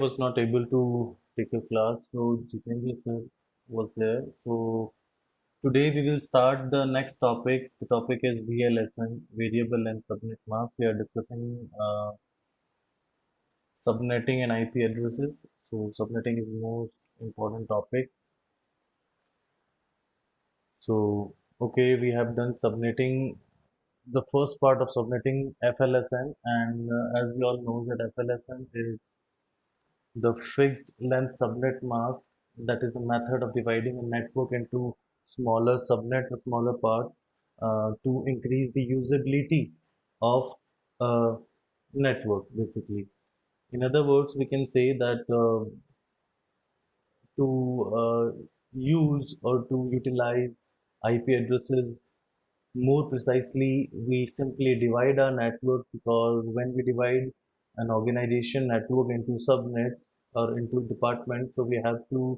Was not able to take a class, so Jitendra sir was there. So today we will start the next topic. The topic is VLSN, variable and subnet mask. We are discussing subnetting and IP addresses. So subnetting is the most important topic. So okay, we have done subnetting, the first part of subnetting FLSN, and as we all know that FLSN is the fixed length subnet mask, that is a method of dividing a network into smaller subnets or smaller parts to increase the usability of a network, basically. In other words, we can say that to use or to utilize IP addresses more precisely, we simply divide our network, because when we divide an organization network into subnets or into departments, so we have to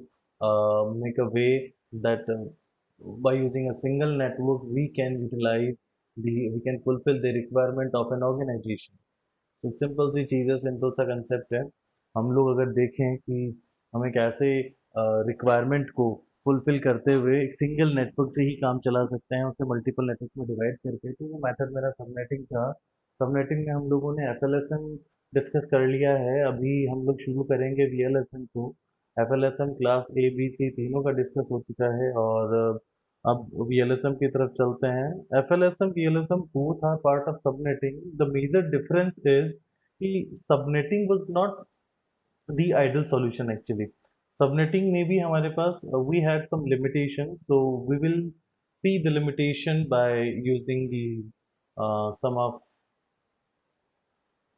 make a way that by using a single network, we can fulfill the requirement of an organization. तो simple सी चीज़ है, simple सा concept है। हम लोग अगर देखें कि हमें कैसे रिक्वायरमेंट को फुलफिल करते हुए एक सिंगल नेटवर्क से ही काम चला सकते हैं, उसे मल्टीपल नेटवर्क में डिवाइड करके, तो वो मेथड मेरा सबनेटिंग था। सबनेटिंग में हम लोगों ने एफएलएसएम डिस्कस कर लिया है, अभी हम लोग शुरू करेंगे वीएलएसएम को। एफएलएसएम क्लास ए बी सी तीनों का डिस्कस हो चुका है, और अब वीएलएसएम की तरफ चलते हैं। FLSM VLSM both are part of subnetting. The major difference is कि subnetting was not the ideal solution actually. Subnetting में भी हमारे पास we had some limitation, so we will see the limitation by using the some of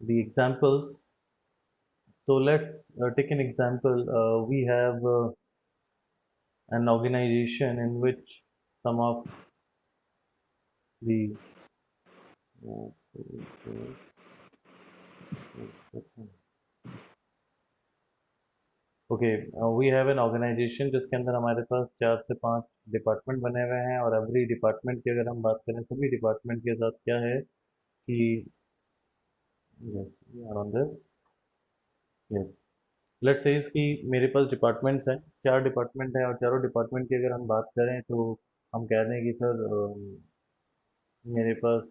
the examples. So let's take an example. We have an organization in which some of the okay, we have an organization जिसके अंदर हमारे पास 4 से 5 department बने हुए हैं, और every department की अगर हम बात करें, सभी डिपार्टमेंट के साथ क्या है कि yes we are on this, yes let's say कि मेरे पास डिपार्टमेंट्स हैं, 4 डिपार्टमेंट हैं, और चारों डिपार्टमेंट की अगर हम बात करें तो हम कह रहे हैं कि सर मेरे पास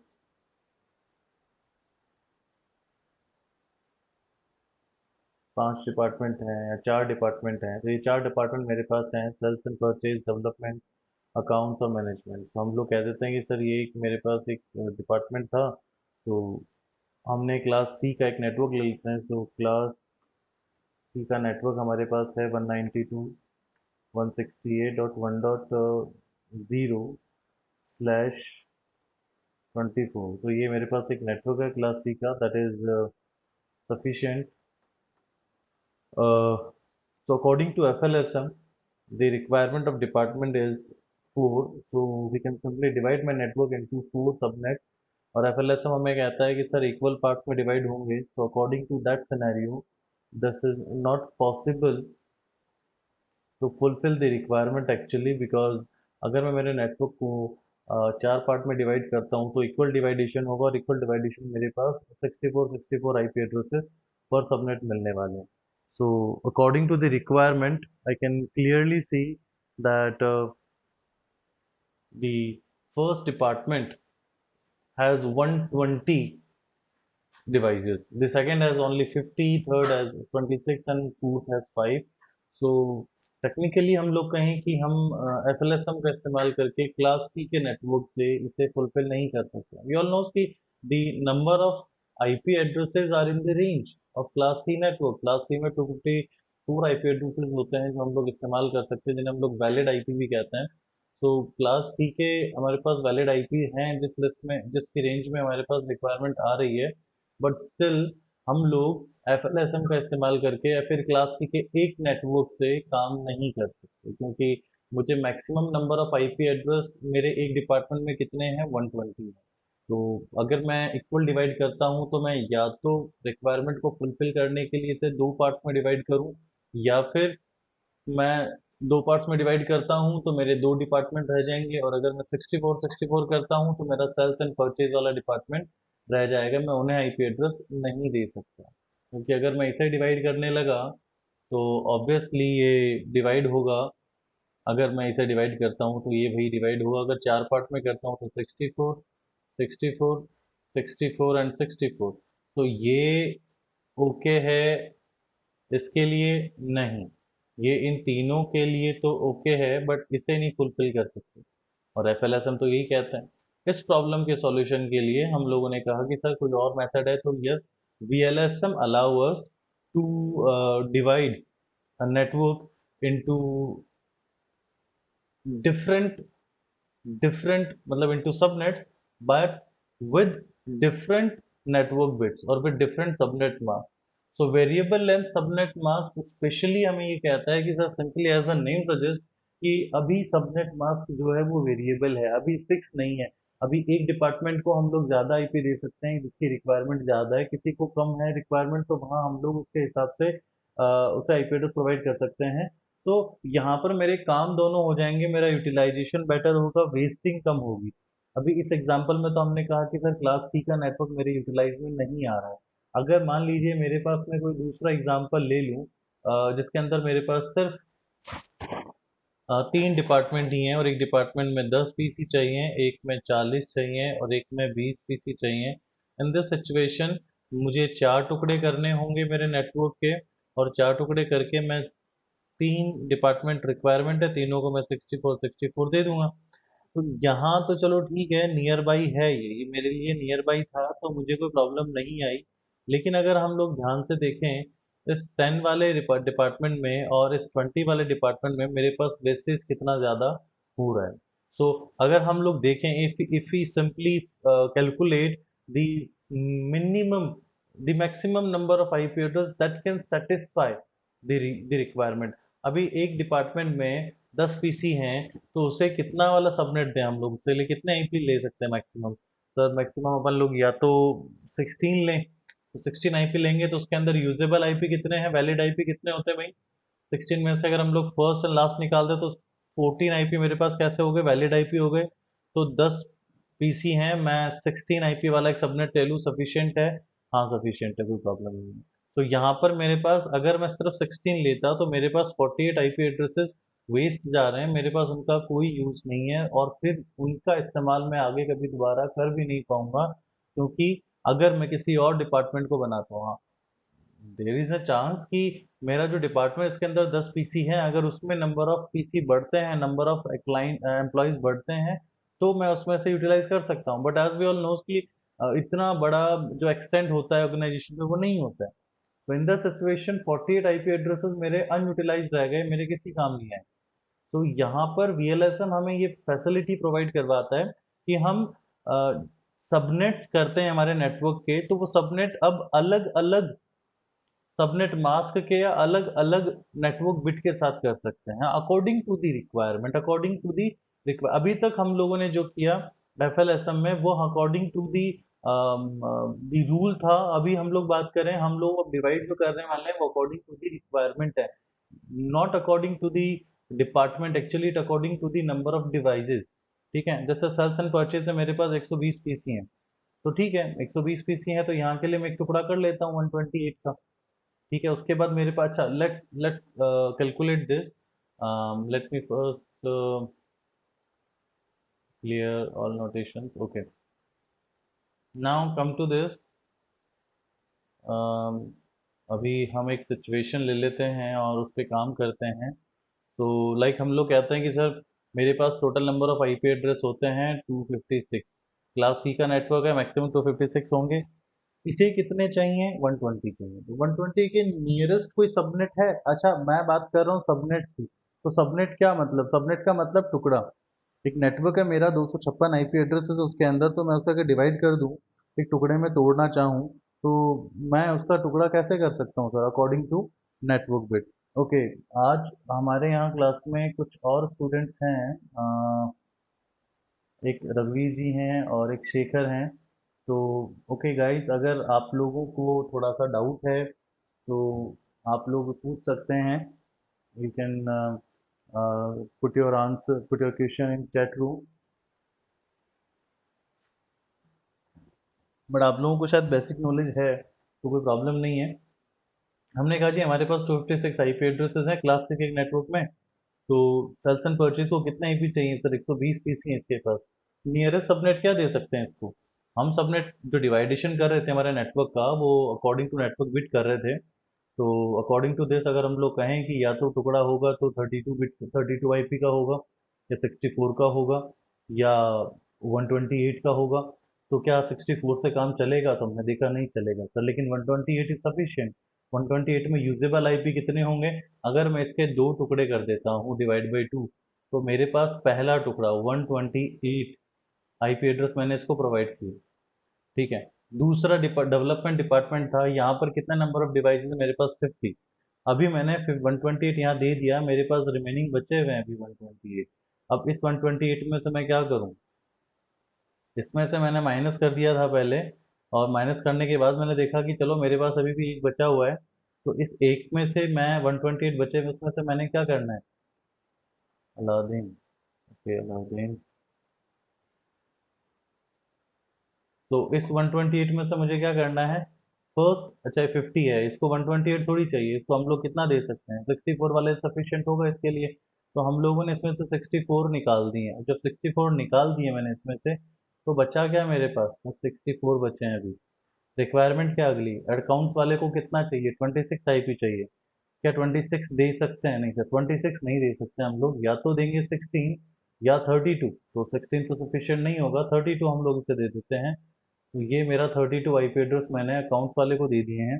5 डिपार्टमेंट हैं या 4 डिपार्टमेंट हैं, तो ये 4 डिपार्टमेंट मेरे पास हैं, sales and purchase, development, accounts और मैनेजमेंट। तो हम लोग कह देते हैं कि सर ये एक मेरे पास एक डिपार्टमेंट था, तो हमने क्लास सी का एक नेटवर्क ले लेते हैं। सो क्लास सी का नेटवर्क हमारे पास है 192.168.1.0/24। तो ये मेरे पास एक नेटवर्क है क्लास सी का, that is sufficient. So according to FLSM, the requirement of department is 4. So we can simply divide my network into 4 subnets. और FLSM हमें कहता है कि सर इक्वल पार्ट्स में डिवाइड होंगे। So according to that scenario, this is not possible to fulfill the requirement actually, because अगर मैं मेरे नेटवर्क को 4 पार्ट में डिवाइड करता हूँ तो इक्वल डिवाइडेशन होगा, और इक्वल डिवाइडेशन मेरे पास 64 IP एड्रेसेस पर सबनेट मिलने वाले हैं। So according to the requirement, I can clearly see that the first department has 120 devices. The second has only 50, third has 26, and fourth has 5. So technically हम लोग कहें कि हम एफएलएसएम का इस्तेमाल करके क्लास सी के नेटवर्क से इसे फुलफिल नहीं कर सकते। वी ऑल नोस कि the number of IP addresses are in the range of class C network. Class C में 254 आईपी एड्रेसेस होते हैं जो हम लोग इस्तेमाल कर सकते हैं, जिन्हें हम लोग वैलिड आईपी भी कहते हैं। तो क्लास सी के हमारे पास वैलिड आईपी हैं जिस लिस्ट में, जिसकी रेंज में हमारे पास रिक्वायरमेंट आ रही है, बट स्टिल हम लोग एफएलएसएम का इस्तेमाल करके या फिर क्लास सी के एक नेटवर्क से काम नहीं कर सकते, क्योंकि मुझे maximum number of IP address मेरे एक डिपार्टमेंट में कितने हैं, 120 है। तो अगर मैं इक्वल डिवाइड करता हूँ तो मैं या तो रिक्वायरमेंट को फुलफिल करने के लिए इसे 2 पार्ट्स में डिवाइड करूँ, या फिर मैं 2 पार्ट्स में डिवाइड करता हूँ तो मेरे 2 डिपार्टमेंट रह जाएंगे, और अगर मैं 64 करता हूँ तो मेरा सेल्स एंड परचेज वाला डिपार्टमेंट रह जाएगा। मैं उन्हें आईपी एड्रेस नहीं दे सकता, क्योंकि अगर मैं इसे डिवाइड करने लगा तो ऑब्वियसली ये डिवाइड होगा। अगर मैं इसे डिवाइड करता हूँ तो ये भाई डिवाइड होगा, अगर 4 पार्ट में करता हूँ तो 64, 64, 64 एंड 64। तो ये ओके है, इसके लिए नहीं, ये इन तीनों के लिए तो ओके है बट इसे नहीं फुलफिल कर सकते। और एफएलएसएम तो यही कहता है। इस प्रॉब्लम के सॉल्यूशन के लिए हम लोगों ने कहा कि सर कोई और मेथड है, तो yes, VLSM allow us to divide a network into different different मतलब into subnets but with different network bits और with different subnet mask. So variable length subnet mask specially हमें ये कहता है कि sir simply as a name suggest कि अभी subnet mask जो है वो वेरिएबल है, अभी फिक्स नहीं है। अभी एक डिपार्टमेंट को हम लोग ज़्यादा आईपी दे सकते हैं जिसकी रिक्वायरमेंट ज़्यादा है, किसी को कम है रिक्वायरमेंट, तो वहाँ हम लोग उसके हिसाब से उसे आईपी एड्रेस प्रोवाइड कर सकते हैं। तो यहाँ पर मेरे काम दोनों हो जाएंगे, मेरा यूटिलाइजेशन बेटर होगा, वेस्टिंग कम होगी। अभी इस एग्जांपल में तो हमने कहा कि सर क्लास सी का नेटवर्क मेरे यूटिलाइज में नहीं आ रहा है। अगर मान लीजिए मेरे पास मैं कोई दूसरा एग्जांपल ले लूँ जिसके अंदर मेरे पास सिर्फ 3 डिपार्टमेंट ही हैं और एक डिपार्टमेंट में 10 पीसी चाहिए, एक में 40 चाहिए और एक में 20 पीसी चाहिए। इन दिस सिचुएशन मुझे 4 टुकड़े करने होंगे मेरे नेटवर्क के, और 4 टुकड़े करके मैं 3 डिपार्टमेंट रिक्वायरमेंट है, तीनों को मैं 64 64 दे दूंगा। तो यहाँ तो चलो ठीक है, नियर बाई है, ये मेरे लिए नियर बाई था तो मुझे कोई प्रॉब्लम नहीं आई। लेकिन अगर हम लोग ध्यान से देखें इस 10 वाले डिपार्टमेंट में और इस 20 वाले डिपार्टमेंट में मेरे पास वेस्टेज कितना ज़्यादा हो रहा है। सो अगर हम लोग देखें, if we simply calculate the minimum the maximum number of IP address that can satisfy the requirement. अभी एक डिपार्टमेंट में 10 पीसी हैं, तो उसे कितना वाला सबनेट दें, हम लोग उससे लिए कितने आईपी ले सकते हैं मैक्सिमम? सर मैक्सिमम अपन लोग या तो 16 लें, तो 16 आईपी लेंगे तो उसके अंदर यूजेबल आईपी कितने हैं, वैलिड आईपी कितने होते हैं भाई? 16 में से अगर हम लोग फर्स्ट एंड लास्ट निकाल दें तो 14 आईपी मेरे पास कैसे हो गए, वैलिड आईपी हो गए। तो 10 पीसी हैं, मैं 16 आईपी वाला एक सबनेट ले लूँ, सफिशियंट है? हाँ सफिशियंट है, कोई प्रॉब्लम नहीं है। तो यहाँ पर मेरे पास अगर मैं सिर्फ 16 लेता तो मेरे पास 48 आईपी एड्रेसेस वेस्ट जा रहे हैं, मेरे पास उनका कोई यूज़ नहीं है और फिर उनका इस्तेमाल मैं आगे कभी दोबारा कर भी नहीं पाऊंगा, क्योंकि अगर मैं किसी और डिपार्टमेंट को बनाता हूँ, हाँ, देर इज अ चांस कि मेरा जो डिपार्टमेंट इसके अंदर 10 पीसी है, अगर उसमें नंबर ऑफ पीसी बढ़ते हैं, नंबर ऑफ एम्प्लॉयज बढ़ते हैं, तो मैं उसमें से यूटिलाइज कर सकता हूँ। But as we all knows कि इतना बड़ा जो एक्सटेंड होता है ऑर्गेनाइजेशन में वो नहीं होता है। तो in the situation 48 IP addresses मेरे अनयूटिलाइज रह गए, मेरे किसी काम नहीं आए। तो यहाँ पर वीएलएसएम हमें ये फैसिलिटी प्रोवाइड करवाता है कि हम सबनेट्स करते हैं हमारे नेटवर्क के, तो वो सबनेट अब अलग अलग सबनेट मास्क के या अलग अलग नेटवर्क बिट के साथ कर सकते हैं according to the requirement, according to the अभी तक हम लोगों ने जो किया एफएलएसएम में वो अकॉर्डिंग टू दी रूल था। अभी हम लोग बात करें, हम लोग अब डिवाइड जो करने वाले हैं वो अकॉर्डिंग टू दी रिक्वायरमेंट है, not according to the department, actually it according to the number of devices. ठीक है, जैसे सेल्स एंड परचेज में मेरे पास 120 पीसी हैं, तो ठीक है 120 पीसी हैं, तो यहाँ के लिए मैं एक टुकड़ा कर लेता हूँ 128 का। ठीक है, उसके बाद मेरे पास, अच्छा let's let's calculate this, let me first clear all notations. Okay, now come to this. अभी हम एक सिचुएशन ले लेते हैं और उस पर काम करते हैं। तो लाइक हम लोग कहते हैं कि सर मेरे पास total number of IP address होते हैं 256, क्लास सी का नेटवर्क है, मैक्सिमम 256 होंगे। इसे कितने चाहिए, 120 चाहिए। तो 120 के नियरेस्ट कोई सबनेट है? अच्छा मैं बात कर रहा हूँ सबनेट्स की, तो सबनेट क्या मतलब, सबनेट का मतलब टुकड़ा। एक नेटवर्क है मेरा 256 आईपी एड्रेस है, तो उसके अंदर तो मैं उसे अगर डिवाइड कर दूं, एक टुकड़े में तोड़ना चाहूँ, तो मैं उसका टुकड़ा कैसे कर सकता हूँ sir, according to network bit. Okay, आज हमारे यहाँ क्लास में कुछ और स्टूडेंट्स हैं, एक रघुवीर जी हैं और एक शेखर हैं। तो ओके गाइस, अगर आप लोगों को थोड़ा सा डाउट है तो आप लोग पूछ सकते हैं। You can put your answer, put your question in chat room. But आप लोगों को शायद बेसिक नॉलेज है तो कोई प्रॉब्लम नहीं है। हमने कहा जी हमारे पास 256 आईपी एड्रेसेस हैं क्लास के एक नेटवर्क में। तो सेल्स एंड परचेज को कितने आईपी चाहिए सर? 120 पीसी हैं इसके पास। नियरेस्ट सबनेट क्या दे सकते हैं इसको? हम सबनेट जो डिवाइडेशन कर रहे थे हमारे नेटवर्क का, वो अकॉर्डिंग टू नेटवर्क बिट कर रहे थे। तो अकॉर्डिंग टू दिस अगर हम लोग कहें कि या तो टुकड़ा होगा तो 32 आईपी का होगा, या 64 का होगा, या 128 का होगा। तो क्या 64 से काम चलेगा? तो हमने देखा नहीं चलेगा सर, लेकिन 128 इज सफिशिएंट। 128 में यूजेबल आईपी कितने होंगे? अगर मैं इसके दो टुकड़े कर देता हूँ डिवाइड बाई टू, तो मेरे पास पहला टुकड़ा 128 आईपी एड्रेस मैंने इसको प्रोवाइड किया। ठीक है। दूसरा डेवलपमेंट डिपार्टमेंट था, यहाँ पर कितना नंबर ऑफ डिवाइसेस है मेरे पास? 50। अभी मैंने 128 यहाँ दे दिया, मेरे पास रिमेनिंग बचे हुए हैं अभी 128। अब इस 128 में से मैं क्या करूँ? इसमें से मैंने माइनस कर दिया था पहले, और माइनस करने के बाद मैंने देखा कि चलो मेरे पास अभी भी एक बचा हुआ है। तो इस एक में से मैं 128 बचे हुए उसमें से मैंने क्या करना है? अलाउद्दीन। ओके अलाउद्दीन। तो इस 128 में से मुझे क्या करना है? फर्स्ट, अच्छा 50 है, इसको 128 थोड़ी चाहिए, इसको हम लोग कितना दे सकते हैं? 64 वाले सफिशिएंट होगा इसके लिए। तो हम लोगों ने इसमें से 64 निकाल दिए हैं। जब 64 निकाल दिए मैंने इसमें से, तो बचा क्या मेरे पास? बस 64 बचे हैं अभी। रिक्वायरमेंट क्या अगली? अकाउंट्स वाले को कितना चाहिए? 26 आईपी चाहिए। क्या 26 दे सकते हैं? नहीं सर, 26 नहीं दे सकते हम लोग, या तो देंगे 16 या 32। तो 16 तो सफिशिएंट नहीं होगा, 32 हम लोग इसे दे देते हैं। तो ये मेरा 32 आईपी एड्रेस मैंने अकाउंट्स वाले को दे दिए हैं।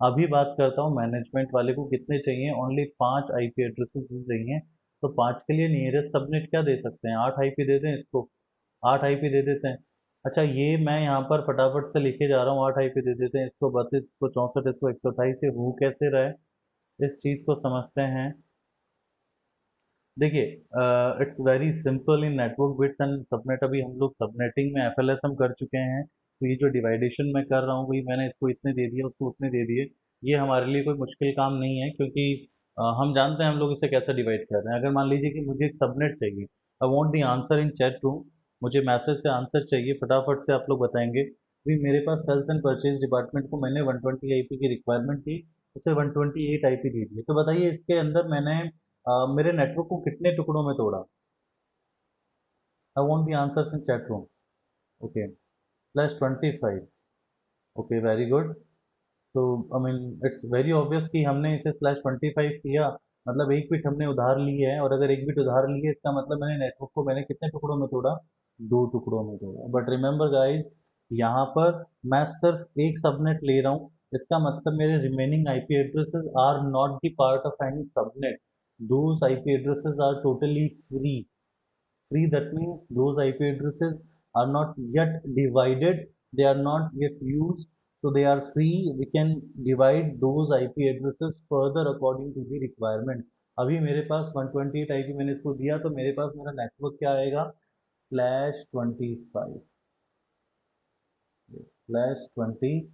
अभी बात करता हूँ मैनेजमेंट वाले को कितने चाहिए। ओनली 5 आईपी एड्रेसेस चाहिए। तो 5 के लिए नियरेस्ट सबनेट क्या दे सकते हैं? 8 आईपी दे दें इसको। 8 आईपी दे देते हैं। अच्छा ये मैं यहाँ पर फटाफट से लिखे जा रहा हूँ, 8 आईपी दे देते हैं इसको, 32 इसको, 64 इसको, 128 से हो कैसे रहा है इस चीज़ को समझते हैं। देखिए, it's very simple in network bits and subnet. अभी हम लोग सबनेटिंग में एफएलएस हम कर चुके हैं। तो ये जो डिवाइडेशन मैं कर रहा हूँ, वही मैंने इसको इतने दे दिए, उसको उतने दे दिए। ये हमारे लिए कोई मुश्किल काम नहीं है, क्योंकि हम जानते हैं हम लोग इसे कैसे डिवाइड कर रहे हैं। अगर मान लीजिए कि मुझे एक सबनेट चाहिए, I want the answer in chat room, मुझे मैसेज से आंसर चाहिए फटाफट से, आप लोग बताएंगे। भी मेरे पास सेल्स एंड परचेज डिपार्टमेंट को मैंने 120 आईपी की रिक्वायरमेंट थी, उसे 128 आईपी दे दिए। तो बताइए इसके अंदर मैंने मेरे नेटवर्क को कितने टुकड़ों में तोड़ा? I want the answers in chat room. Okay, /25। Okay very good. तो I mean it's very obvious कि हमने इसे /25 किया, मतलब एक बिट हमने उधार ली है, और अगर एक बिट उधार ली है इसका मतलब मैंने नेटवर्क को मैंने कितने टुकड़ों में तोड़ा? दो टुकड़ों में तोड़ा। बट रिमेंबर गाइस, यहाँ पर मैं सिर्फ एक सबनेट ले रहा हूँ, इसका मतलब मेरे remaining IP addresses are not the part of any subnet. Those IP addresses are totally free. Free, that means those IP addresses are not yet divided, they are not yet used, so they are free. We can divide those IP addresses further according to the requirement. अभी मेरे पास 128 IP मैंने इसको दिया, तो मेरे पास मेरा network क्या आएगा? /25, /25।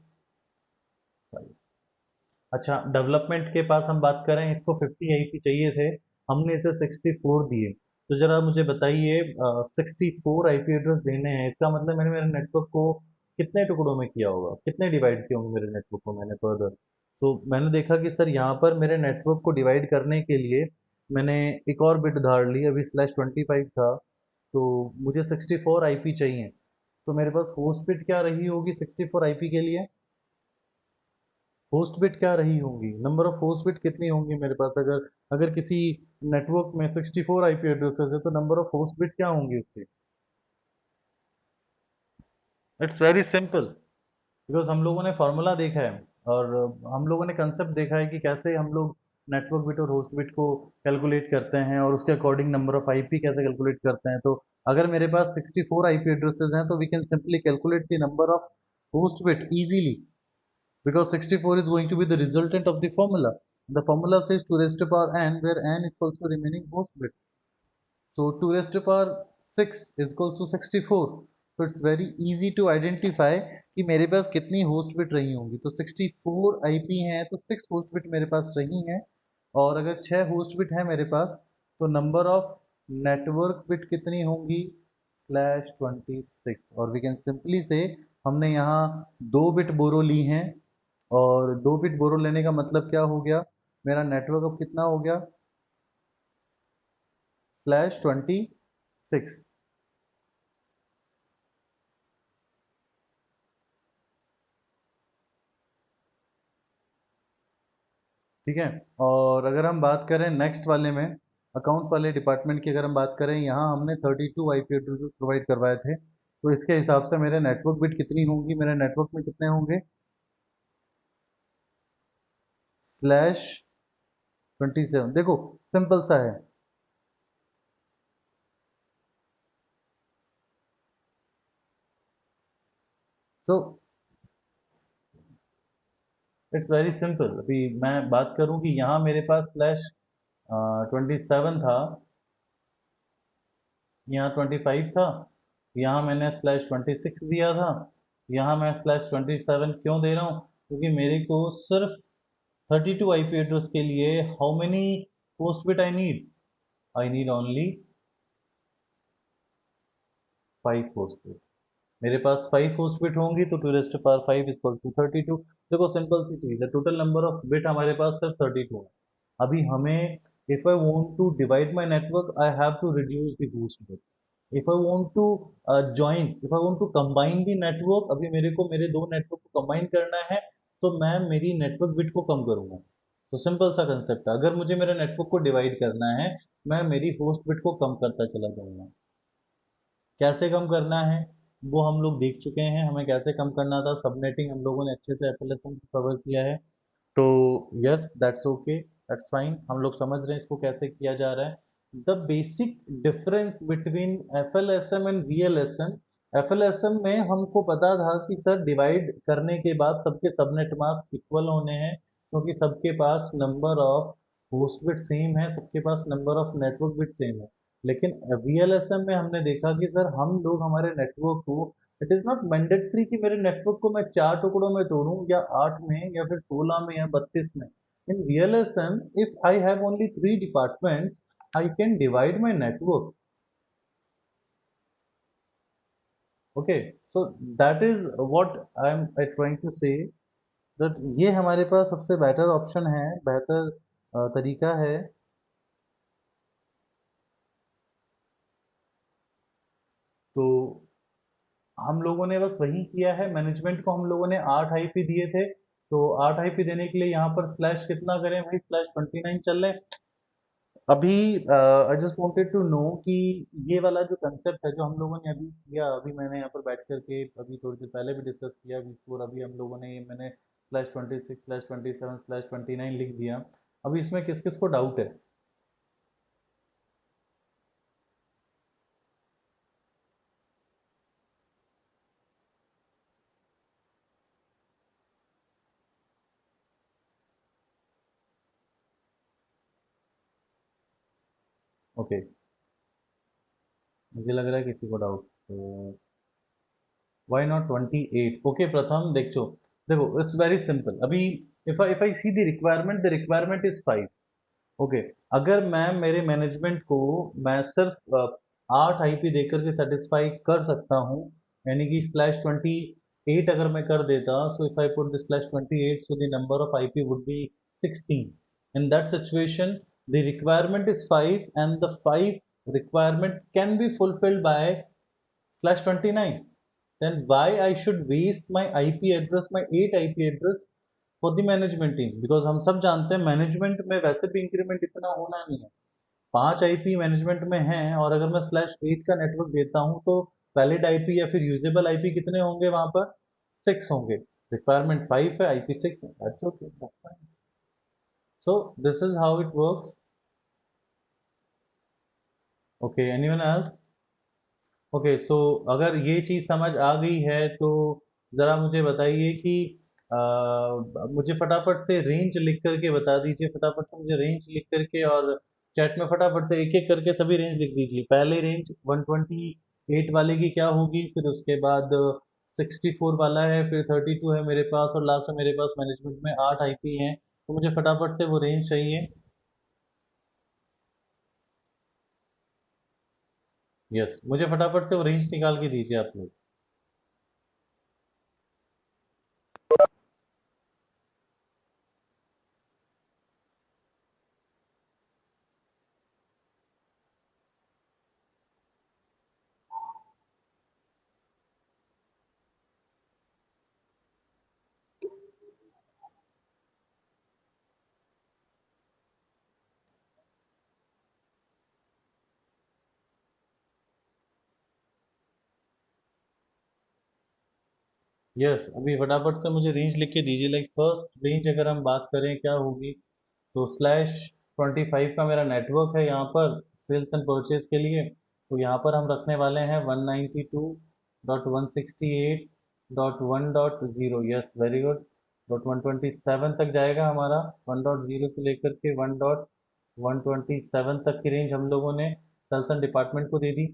अच्छा डेवलपमेंट के पास हम बात करें, इसको 50 आईपी चाहिए थे, हमने इसे 64 दिए। तो जरा मुझे बताइए, 64 आईपी एड्रेस देने हैं, इसका मतलब मैंने मेरे नेटवर्क को कितने टुकड़ों में किया होगा? कितने डिवाइड किए होंगे मेरे नेटवर्क को मैंने फर्दर? तो मैंने देखा कि सर यहाँ पर मेरे नेटवर्क को डिवाइड करने के लिए मैंने एक और बिट उधार ली, अभी /25 था। तो मुझे 64 आईपी चाहिए। तो मेरे पास होस्ट बिट क्या रही होगी 64 आईपी के लिए? होस्ट बिट क्या रही होंगी? नंबर ऑफ होस्ट बिट कितनी होंगी मेरे पास? अगर अगर किसी नेटवर्क में 64 आईपी एड्रेसेस है, तो नंबर ऑफ होस्ट बिट क्या होंगी उसके? इट्स वेरी सिंपल, बिकॉज हम लोगों ने फॉर्मूला देखा है, और हम लोगों ने कंसेप्ट देखा है कि कैसे हम लोग नेटवर्क बिट और होस्ट बिट को कैलकुलेट करते हैं, और उसके अकॉर्डिंग नंबर ऑफ आईपी कैसे कैलकुलेट करते हैं। तो अगर मेरे पास 64 आईपी एड्रेसेस हैं, तो we can simply calculate the number of host bit easily, because 64 is going to be the resultant of the formula. The formula says 2 raised to power n, where n equals to remaining host bit. So 2 raised to power 6 is equals to 64. So it's very easy to identify कि मेरे पास कितनी host bit रही होंगी। तो 64 IP हैं, तो 6 host bit मेरे पास रही हैं, और अगर 6 होस्ट बिट है मेरे पास, तो नंबर ऑफ नेटवर्क बिट कितनी होंगी? /26। और वी कैन सिंपली से, हमने यहाँ 2 बिट बोरो ली हैं, और 2 बिट बोरो लेने का मतलब क्या हो गया, मेरा नेटवर्क अब कितना हो गया, /26। ठीक है। और अगर हम बात करें नेक्स्ट वाले में, अकाउंट्स वाले डिपार्टमेंट की अगर हम बात करें, यहाँ हमने 32 आईपी एड्रेस प्रोवाइड करवाए थे, तो इसके हिसाब से मेरे नेटवर्क बिट कितनी होंगी, मेरे नेटवर्क में कितने होंगे, /27। देखो सिंपल सा है। सो इट्स वेरी सिंपल। अभी मैं बात करूं कि यहाँ मेरे पास /27 था, यहाँ 25 था, यहाँ मैंने /26 दिया था, यहाँ मैं /27 क्यों दे रहा हूँ, क्योंकि मेरे को सिर्फ 32 आईपी एड्रेस के लिए how many post bit I need only 5 post bit. मेरे पास 5 पोस्ट बिट होंगी तो 2 ⁵ 5 = 32। देखो सिंपल सी चीज़ है, टोटल नंबर ऑफ बिट हमारे पास सिर्फ 32 है। अभी हमें, if I want to divide my network I have to reduce the host bit. If I want to join, if I want to combine the network, अभी मेरे को मेरे दो नेटवर्क को कंबाइन करना है, तो मैं मेरी नेटवर्क बिट को कम करूंगा। तो सिंपल सा कंसेप्ट है, अगर मुझे मेरे नेटवर्क को डिवाइड करना है, मैं मेरी होस्ट बिट को कम करता चला जाऊंगा। कैसे कम करना है वो हम लोग देख चुके हैं, हमें कैसे कम करना था, सबनेटिंग हम लोगों ने अच्छे से एफएलएसएम कवर किया है। तो yes that's okay, that's fine, हम लोग समझ रहे हैं इसको कैसे किया जा रहा है। The basic difference between FLSM and VLSM, FLSM में हमको पता था कि सर डिवाइड करने के बाद सबके सबनेट मास्क इक्वल होने हैं, क्योंकि सबके पास number of host bit same है, सबके पास number of network bit same है। लेकिन वीएलएसएम में हमने देखा कि सर हम लोग हमारे नेटवर्क को, इट इज नॉट मैंडेटरी कि मेरे नेटवर्क को मैं 4 टुकड़ों में तोड़ूं, या 8 में, या फिर 16 में, या 32 में। In VLSM if I have only 3 departments I can divide my network. Okay, so that is what I trying to say, that ये हमारे पास सबसे बेटर ऑप्शन है, बेहतर तरीका है। तो हम लोगों ने बस वही किया है, मैनेजमेंट को हम लोगों ने 8 आईपी दिए थे, तो 8 आईपी देने के लिए यहाँ पर स्लैश कितना करें भाई, /29 चल रहे। अभी I just wanted to know कि ये वाला जो कंसेप्ट है जो हम लोगों ने अभी किया, अभी मैंने यहाँ पर बैठ करके अभी थोड़ी देर पहले भी डिस्कस किया बिफोर, अभी हम लोगों ने, मैंने /26 /27 /29 लिख दिया। अभी इसमें किस किस को डाउट है? ओके, मुझे लग रहा है किसी को डाउट, तो व्हाई नॉट 28? ओके प्रथम देखो, देखो इट्स वेरी सिंपल। अभी if I see the requirement is 5। Okay, अगर मैं मेरे मैनेजमेंट को, मैं सिर्फ 8 आईपी देकर के सेटिस्फाई कर सकता हूँ, यानी कि /28 अगर मैं कर देता, so if I put this /28, so the number of IP would be 16। In that situation the requirement is 5 and the 5 requirement can be fulfilled by /29, then why I should waste my IP address, my 8 IP address for the management team? Because हम सब जानते हैं management में वैसे भी increment इतना होना नहीं है, 5 आईपी मैनेजमेंट में हैं, और अगर मैं /8 का नेटवर्क देता हूँ तो वैलिड आईपी या फिर यूजेबल आईपी कितने होंगे वहां पर? 6 होंगे। रिक्वायरमेंट 5 है, आईपी 6 है, that's okay, that's fine. So this is how it works. Okay, anyone else? Okay, so अगर ये चीज़ समझ आ गई है तो ज़रा मुझे बताइए कि मुझे फटाफट से रेंज लिख करके बता दीजिए, फटाफट से मुझे रेंज लिख करके, और चैट में फटाफट से एक एक करके सभी रेंज लिख दीजिए। पहले रेंज 128 वाले की क्या होगी, फिर उसके बाद 64 वाला है, फिर 32 है मेरे पास, और लास्ट में मेरे पास मैनेजमेंट में 8 आईपी हैं, तो मुझे फटाफट से वो रेंज चाहिए। यस, मुझे फटाफट से वो रेंज निकाल के दीजिए आप लोग। यस, अभी फटाफट से मुझे रेंज लिख के दीजिए। लाइक फर्स्ट रेंज अगर हम बात करें क्या होगी, तो /25 का मेरा नेटवर्क है यहाँ पर सेल्स एंड परचेज के लिए। तो यहाँ पर हम रखने वाले हैं 192.168.1.0। Yes, very good. डॉट 127 तक जाएगा हमारा, 1.0 से लेकर के 1.127 तक की रेंज हम लोगों ने सेल्स एंड डिपार्टमेंट को दे दी।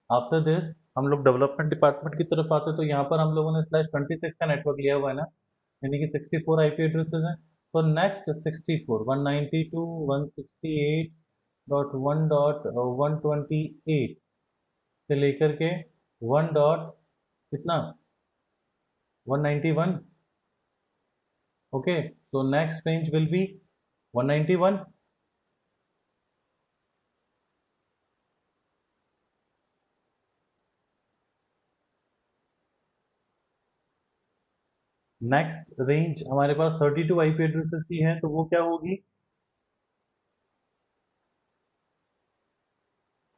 आफ्टर दिस हम लोग डेवलपमेंट डिपार्टमेंट की तरफ आते, तो यहाँ पर हम लोगों ने /26 का नेटवर्क लिया हुआ है ना, यानी कि 64 आईपी एड्रेसेस हैं। तो नेक्स्ट 64, 192.168.1.128 से लेकर के 1 डॉट कितना, 191। ओके, तो next range will be 191। Next range हमारे पास 32 आईपी एड्रेसेस की है, तो वो क्या होगी,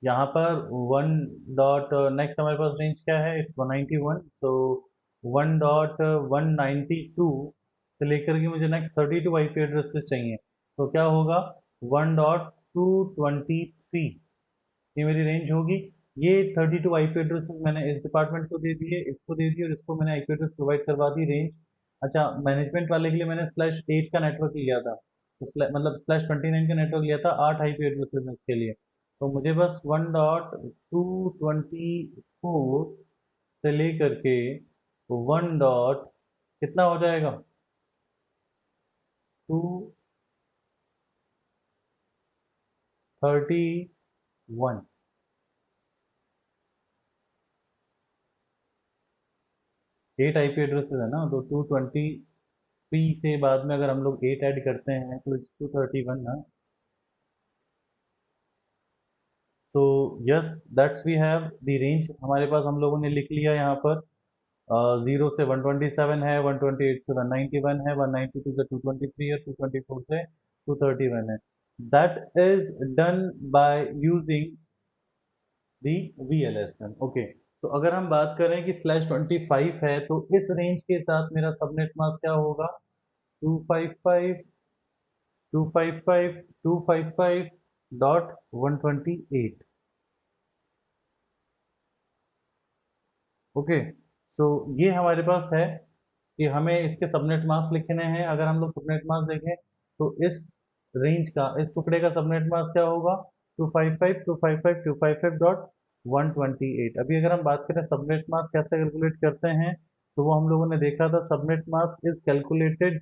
यहाँ पर 1 डॉट नेक्स्ट हमारे पास रेंज क्या है, इट्स 191। तो 1.192 से लेकर के मुझे नेक्स्ट 32 आईपी एड्रेसेस चाहिए, तो क्या होगा, 1.223, ये मेरी रेंज होगी। ये 32 आईपी एड्रेसेस मैंने इस डिपार्टमेंट को दे दिए, इसको दे दिए, और इसको मैंने आईपी एड्रेस प्रोवाइड करवा दी रेंज। अच्छा, मैनेजमेंट वाले के लिए मैंने /8 का नेटवर्क लिया था, तो मतलब /29 का नेटवर्क लिया था, 8 आईपी एड्रेसेस इसके लिए। तो मुझे बस 1.224 से लेकर के 1 डॉट कितना हो जाएगा, 231। 8 आईपी एड्रेसेस है ना, तो 223 से बाद में अगर हम लोग 8 ऐड करते हैं तो इट्स 231 ना। So yes, that's we have the range, हमारे पास हम लोगों ने लिख लिया यहाँ पर। 0 से 127 है, 128 से 191 है, 192 से 223 है, 224 से 231 है। That is done by using the VLSN। Okay, तो अगर हम बात करें कि /25 है, तो इस रेंज के साथ मेरा सबनेट मास्क क्या होगा, 255, 255, 255.128। ओके, सो ये हमारे पास है कि हमें इसके सबनेट मास्क लिखने हैं। अगर हम लोग सबनेट मास्क देखें, तो इस रेंज का, इस टुकड़े का सबनेट मास्क क्या होगा, 255, 255, 255.128। अभी अगर हम बात करें सबनेट मास्क कैसे कैलकुलेट करते हैं, तो वो हम लोगों ने देखा था, subnet mask is calculated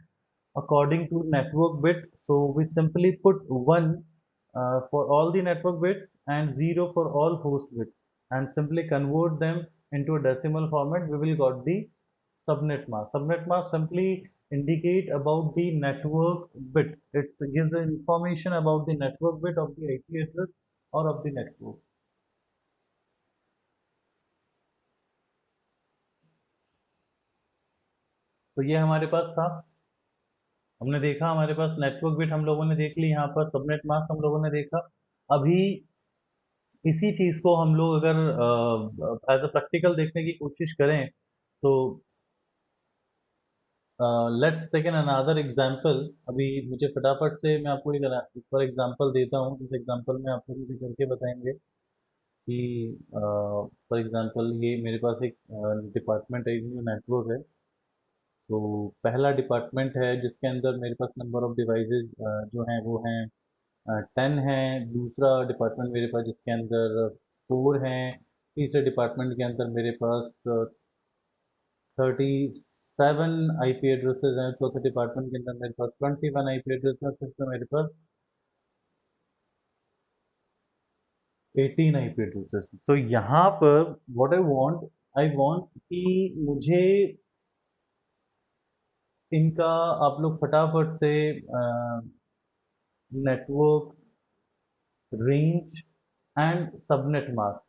according to network bit. So we simply put 1 for all the network bits and 0 for all host bits, and simply convert them into a decimal format. We will got the subnet mask. Subnet mask simply indicate about the network bit. It gives the information about the network bit of the IP address or of the network. तो ये हमारे पास था, हमने देखा हमारे पास network bit हम लोगों ने देख ली, यहाँ पर सबनेट मास्क हम लोगों ने देखा। अभी इसी चीज़ को हम लोग अगर एज अ प्रैक्टिकल देखने की कोशिश करें, तो let's take an another example. अभी मुझे फटाफट से मैं आपको एक और एग्जांपल देता हूँ, इस एग्जांपल में आपको मुझे करके बताएंगे कि फॉर एग्जांपल ये मेरे पास एक डिपार्टमेंट है, नेटवर्क है। तो पहला डिपार्टमेंट है जिसके अंदर मेरे पास नंबर ऑफ डिवाइसेस जो हैं वो हैं 10 हैं। दूसरा डिपार्टमेंट मेरे पास जिसके अंदर 4 हैं। तीसरे डिपार्टमेंट के अंदर मेरे पास 37 आईपी एड्रेसेस हैं। चौथे डिपार्टमेंट के अंदर मेरे पास 21 आईपी एड्रेस है। फिफ्थ में मेरे पास 18 आईपी एड्रेसेस। सो यहाँ पर व्हाट आई वांट कि मुझे इनका, आप लोग फटाफट से network range and subnet mask,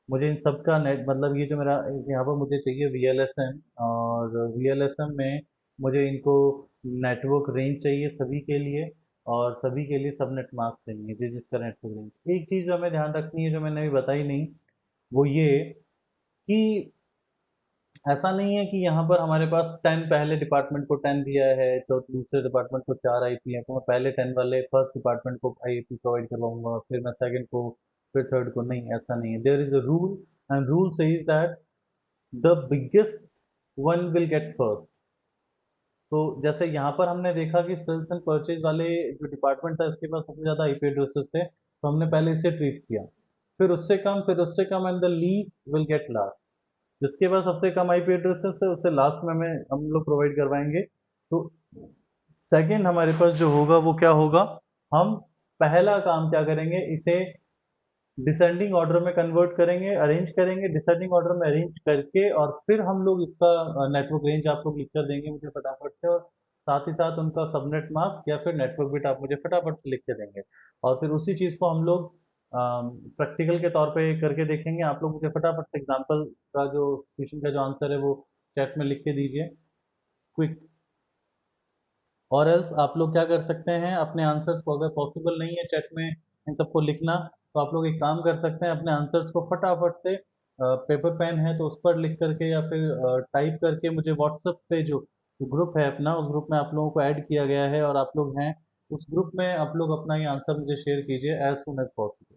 मुझे इन सब का नेट मतलब ये जो मेरा यहाँ पर मुझे चाहिए VLSM, और VLSM में मुझे इनको नेटवर्क रेंज चाहिए सभी के लिए, और सभी के लिए सबनेट मास्क चाहिए जिसका नेटवर्क रेंज। एक चीज़ जो हमें ध्यान रखनी है जो मैंने अभी बताई नहीं, वो ये कि ऐसा नहीं है कि यहाँ पर हमारे पास 10 पहले डिपार्टमेंट को 10 दिया है तो दूसरे डिपार्टमेंट को 4 आईपी है, तो मैं पहले 10 वाले फर्स्ट डिपार्टमेंट को आईपी प्रोवाइड करवाऊंगा, फिर मैं सेकंड को, फिर थर्ड को। नहीं, ऐसा नहीं है। There is a rule, and rule says that the biggest one will get first. तो जैसे यहाँ पर हमने देखा कि सेल्स एंड परचेज वाले जो डिपार्टमेंट था इसके पास सबसे ज़्यादा आईपी एड्रेसेस थे, तो हमने पहले इसे ट्रीट किया, फिर उससे कम, and the least will get last. जिसके पास सबसे कम आईपी एड्रेसेस है उससे लास्ट में हमें हम लोग प्रोवाइड करवाएंगे। तो सेकंड हमारे पास जो होगा वो क्या होगा, हम पहला काम क्या करेंगे, इसे डिसेंडिंग ऑर्डर में कन्वर्ट करेंगे, अरेंज करेंगे, डिसेंडिंग ऑर्डर में अरेंज करके, और फिर हम लोग इसका नेटवर्क रेंज आप लोग लिख कर देंगे मुझे फटाफट से, और साथ ही साथ उनका सबनेट मास्क या फिर नेटवर्क बिट आप मुझे फटाफट से लिख के देंगे। और फिर उसी चीज़ को हम लोग प्रैक्टिकल के तौर पे करके देखेंगे। आप लोग मुझे फटाफट से एग्जाम्पल का जो क्वेश्चन का जो आंसर है वो चैट में लिख के दीजिए, क्विक। और एल्स आप लोग क्या कर सकते हैं, अपने आंसर्स को, अगर पॉसिबल नहीं है चैट में इन सबको लिखना, तो आप लोग एक काम कर सकते हैं, अपने आंसर्स को फटाफट से पेपर पेन है तो उस पर लिख करके या फिर टाइप करके मुझे व्हाट्सएप पे जो ग्रुप है अपना, उस ग्रुप में आप लोगों को ऐड किया गया है और आप लोग हैं उस ग्रुप में, आप लोग अपना ये आंसर मुझे शेयर कीजिए as soon as possible,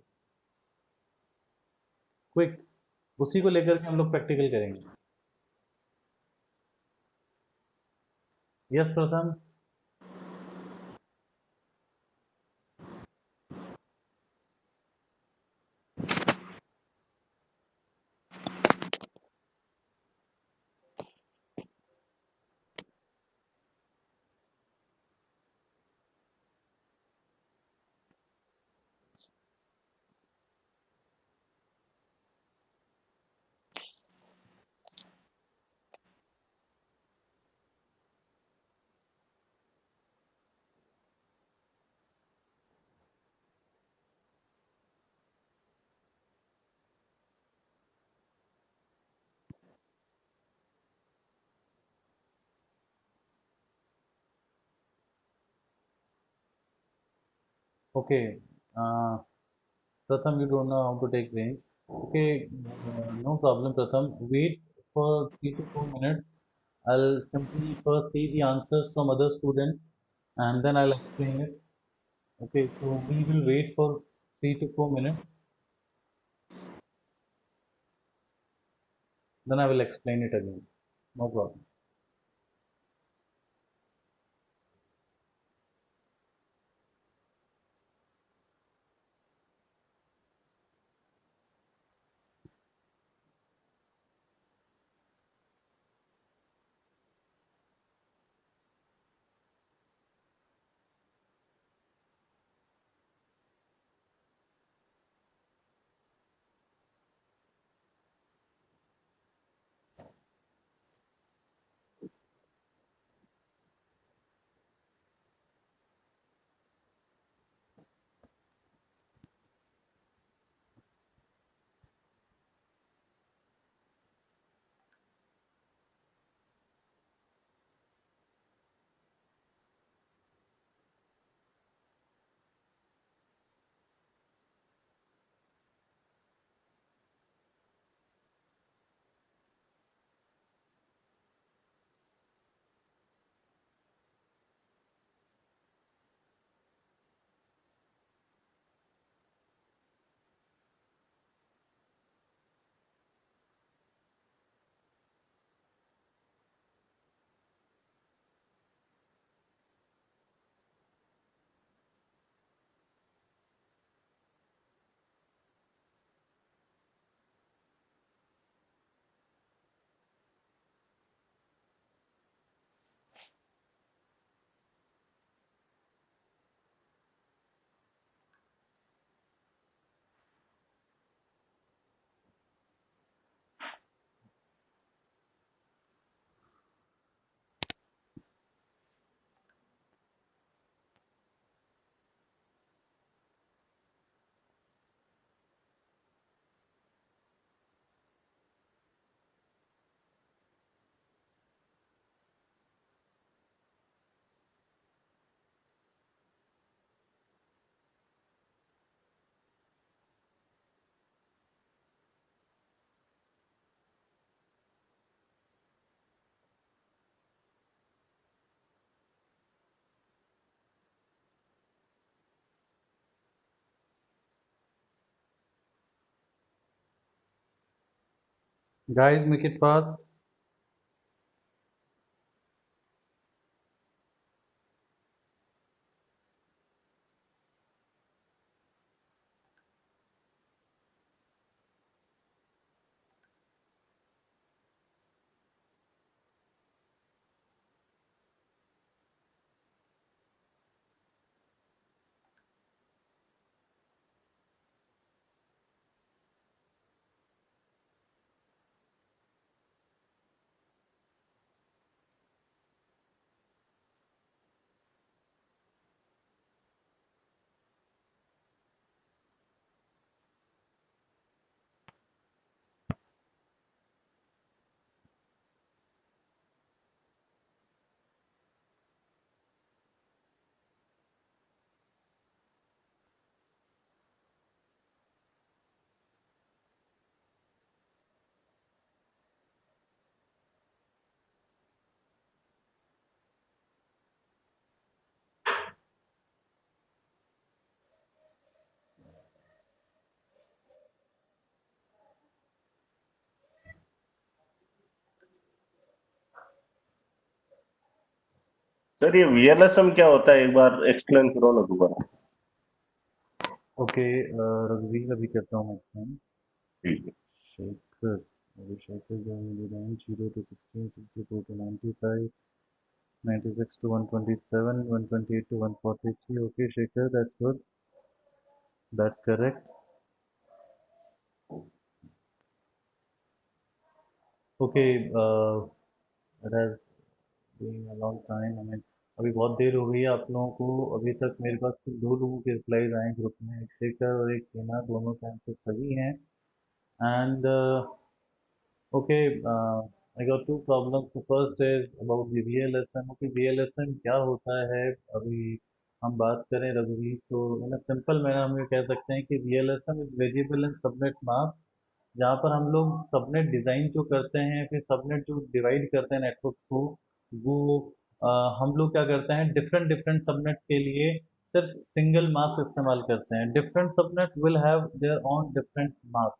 quick. उसी को लेकर के हम लोग प्रैक्टिकल करेंगे। यस प्रथम। Okay, Pratham, you don't know how to take range. Okay, no problem, Pratham. Wait for 3 to 4 minutes. I'll simply first see the answers from other students and then I'll explain it. Okay, so we will wait for 3 to 4 minutes. Then I will explain it again. No problem. Guys, make it fast. Sir ये वीएलएसएम क्या होता है, एक बार explain करो ना दोबारा। Okay, रघुवीर अभी करता हूँ मैं explain। ठीक है। शेखर, अभी शेखर जो है 0 to 16, 64 to 95, 96 to 127, 128 to 143. Okay, Shekhar, that's good. That's correct. Okay, it has been a long time. I mean, अभी बहुत देर हो गई है आप लोगों को। अभी तक मेरे पास सिर्फ दो लोगों के रिप्लाईज आए ग्रुप में, एक शेखर और एक टीना, दोनों का आंसर सही है। And okay, I got two problems. The first is about the VLSM. Okay, VLSM क्या होता है? अभी हम बात करें रघुवीर, तो इन सिंपल मैनर हम ये कह सकते हैं कि VLSM is variable in subnet mask, जहाँ पर हम लोग सबनेट डिज़ाइन जो करते हैं, फिर सबनेट जो डिवाइड करते हैं नेटवर्क को, वो अ, हम लोग क्या करते हैं, डिफरेंट डिफरेंट सबनेट के लिए सिर्फ सिंगल मास्क इस्तेमाल करते हैं। Different subnet will have their on different mask.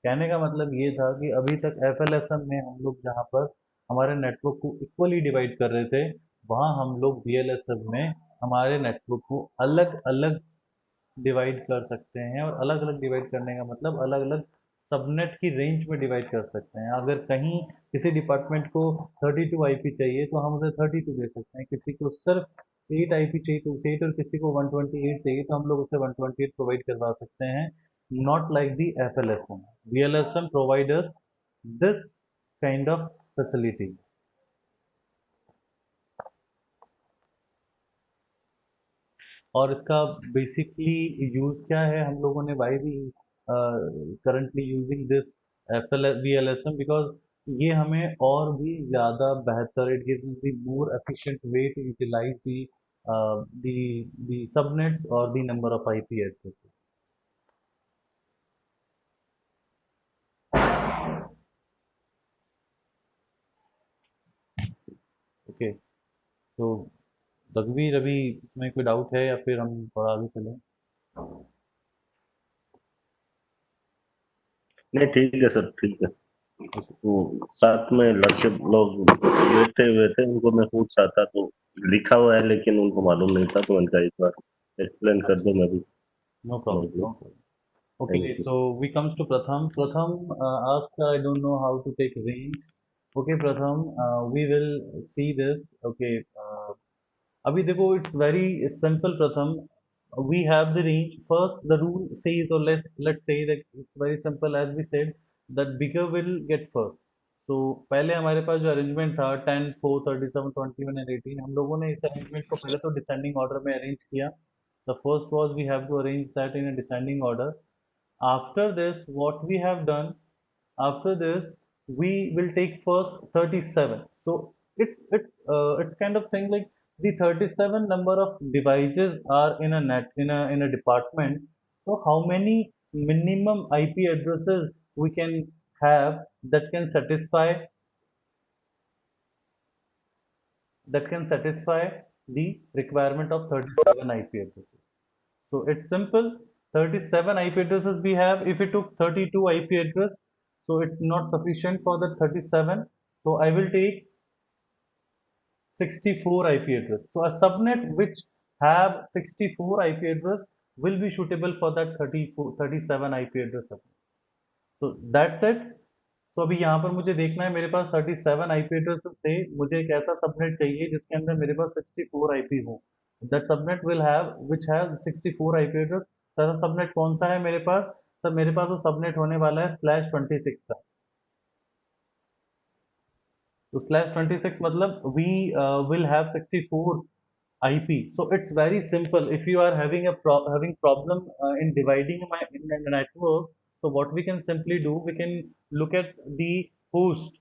कहने का मतलब ये था कि अभी तक एफएलएसएम में हम लोग जहाँ पर हमारे नेटवर्क को इक्वली डिवाइड कर रहे थे, वहाँ हम लोग वीएलएसएम में हमारे नेटवर्क को अलग अलग डिवाइड कर सकते हैं। और अलग अलग डिवाइड करने का मतलब अलग अलग सबनेट की रेंज में डिवाइड कर सकते हैं। अगर कहीं किसी डिपार्टमेंट को 32 आईपी चाहिए तो हम उसे 32 दे सकते हैं, किसी को सिर्फ 8 आईपी चाहिए तो उसे 8, और किसी को 128 चाहिए तो हम लोग उसे 128 प्रोवाइड करवा सकते हैं। Not like the FLSM, VLSM provide us this kind of facility. और इसका बेसिकली यूज़ क्या है, हम लोगों ने वाई भी currently using this VLSM, because ये हमें और भी ज़्यादा बेहतर, it gives the more efficient way to utilize the subnets और the number of IP addresses. Okay, तो रघुवीर अभी इसमें कोई डाउट है या फिर हम थोड़ा आगे चलें? नहीं ठीक है सर, ठीक है। वो साथ में लड़के लोग बैठे हुए थे, उनको मैं पूछ रहा था, तो लिखा हुआ है लेकिन उनको मालूम नहीं था, तो उनका एक बार एक्सप्लेन कर दो, मैं भी नो समझ प्रॉब्लम, लूँ। No problem. Okay, thank you. so we comes to Pratham. Pratham asked, I don't know how to take range. Okay, Pratham, we will see this. Okay, अभी देखो, it's very simple, Pratham. We have the range. First, the rule says, or let's say that it's very simple, as we said, that bigger will get first. तो पहले हमारे पास जो arrangement था 10, 4, 37, 21 and 18, हम लोगों ने इस अरेंजमेंट को पहले तो डिसेंडिंग ऑर्डर में अरेंज किया। The first was we have to arrange that in a descending order. After this, what we have done, after this, we will take first 37. So it's kind of thing like the 37 number of devices are in a net, in a department. So how many minimum IP addresses we can have that can satisfy the requirement of 37 IP addresses. So it's simple. 37 IP addresses we have. If we took 32 IP address, so it's not sufficient for the 37, so I will take 64 IP address. So a subnet which have 64 IP address will be suitable for that 37 IP address subnet. So that's it. तो अभी यहाँ पर मुझे देखना है, मेरे पास 37 IP addresses थे, मुझे एक ऐसा सबनेट चाहिए जिसके अंदर मेरे पास 64 IP हो. That subnet will have which have 64 IP address. Sir subnet कौन सा है मेरे पास? सर मेरे पास वो सबनेट होने वाला है /26 का. तो /26 मतलब we will have 64 IP. So it's very simple. If you are having having problem in dividing in a network, so what we can simply do, we can look at the host.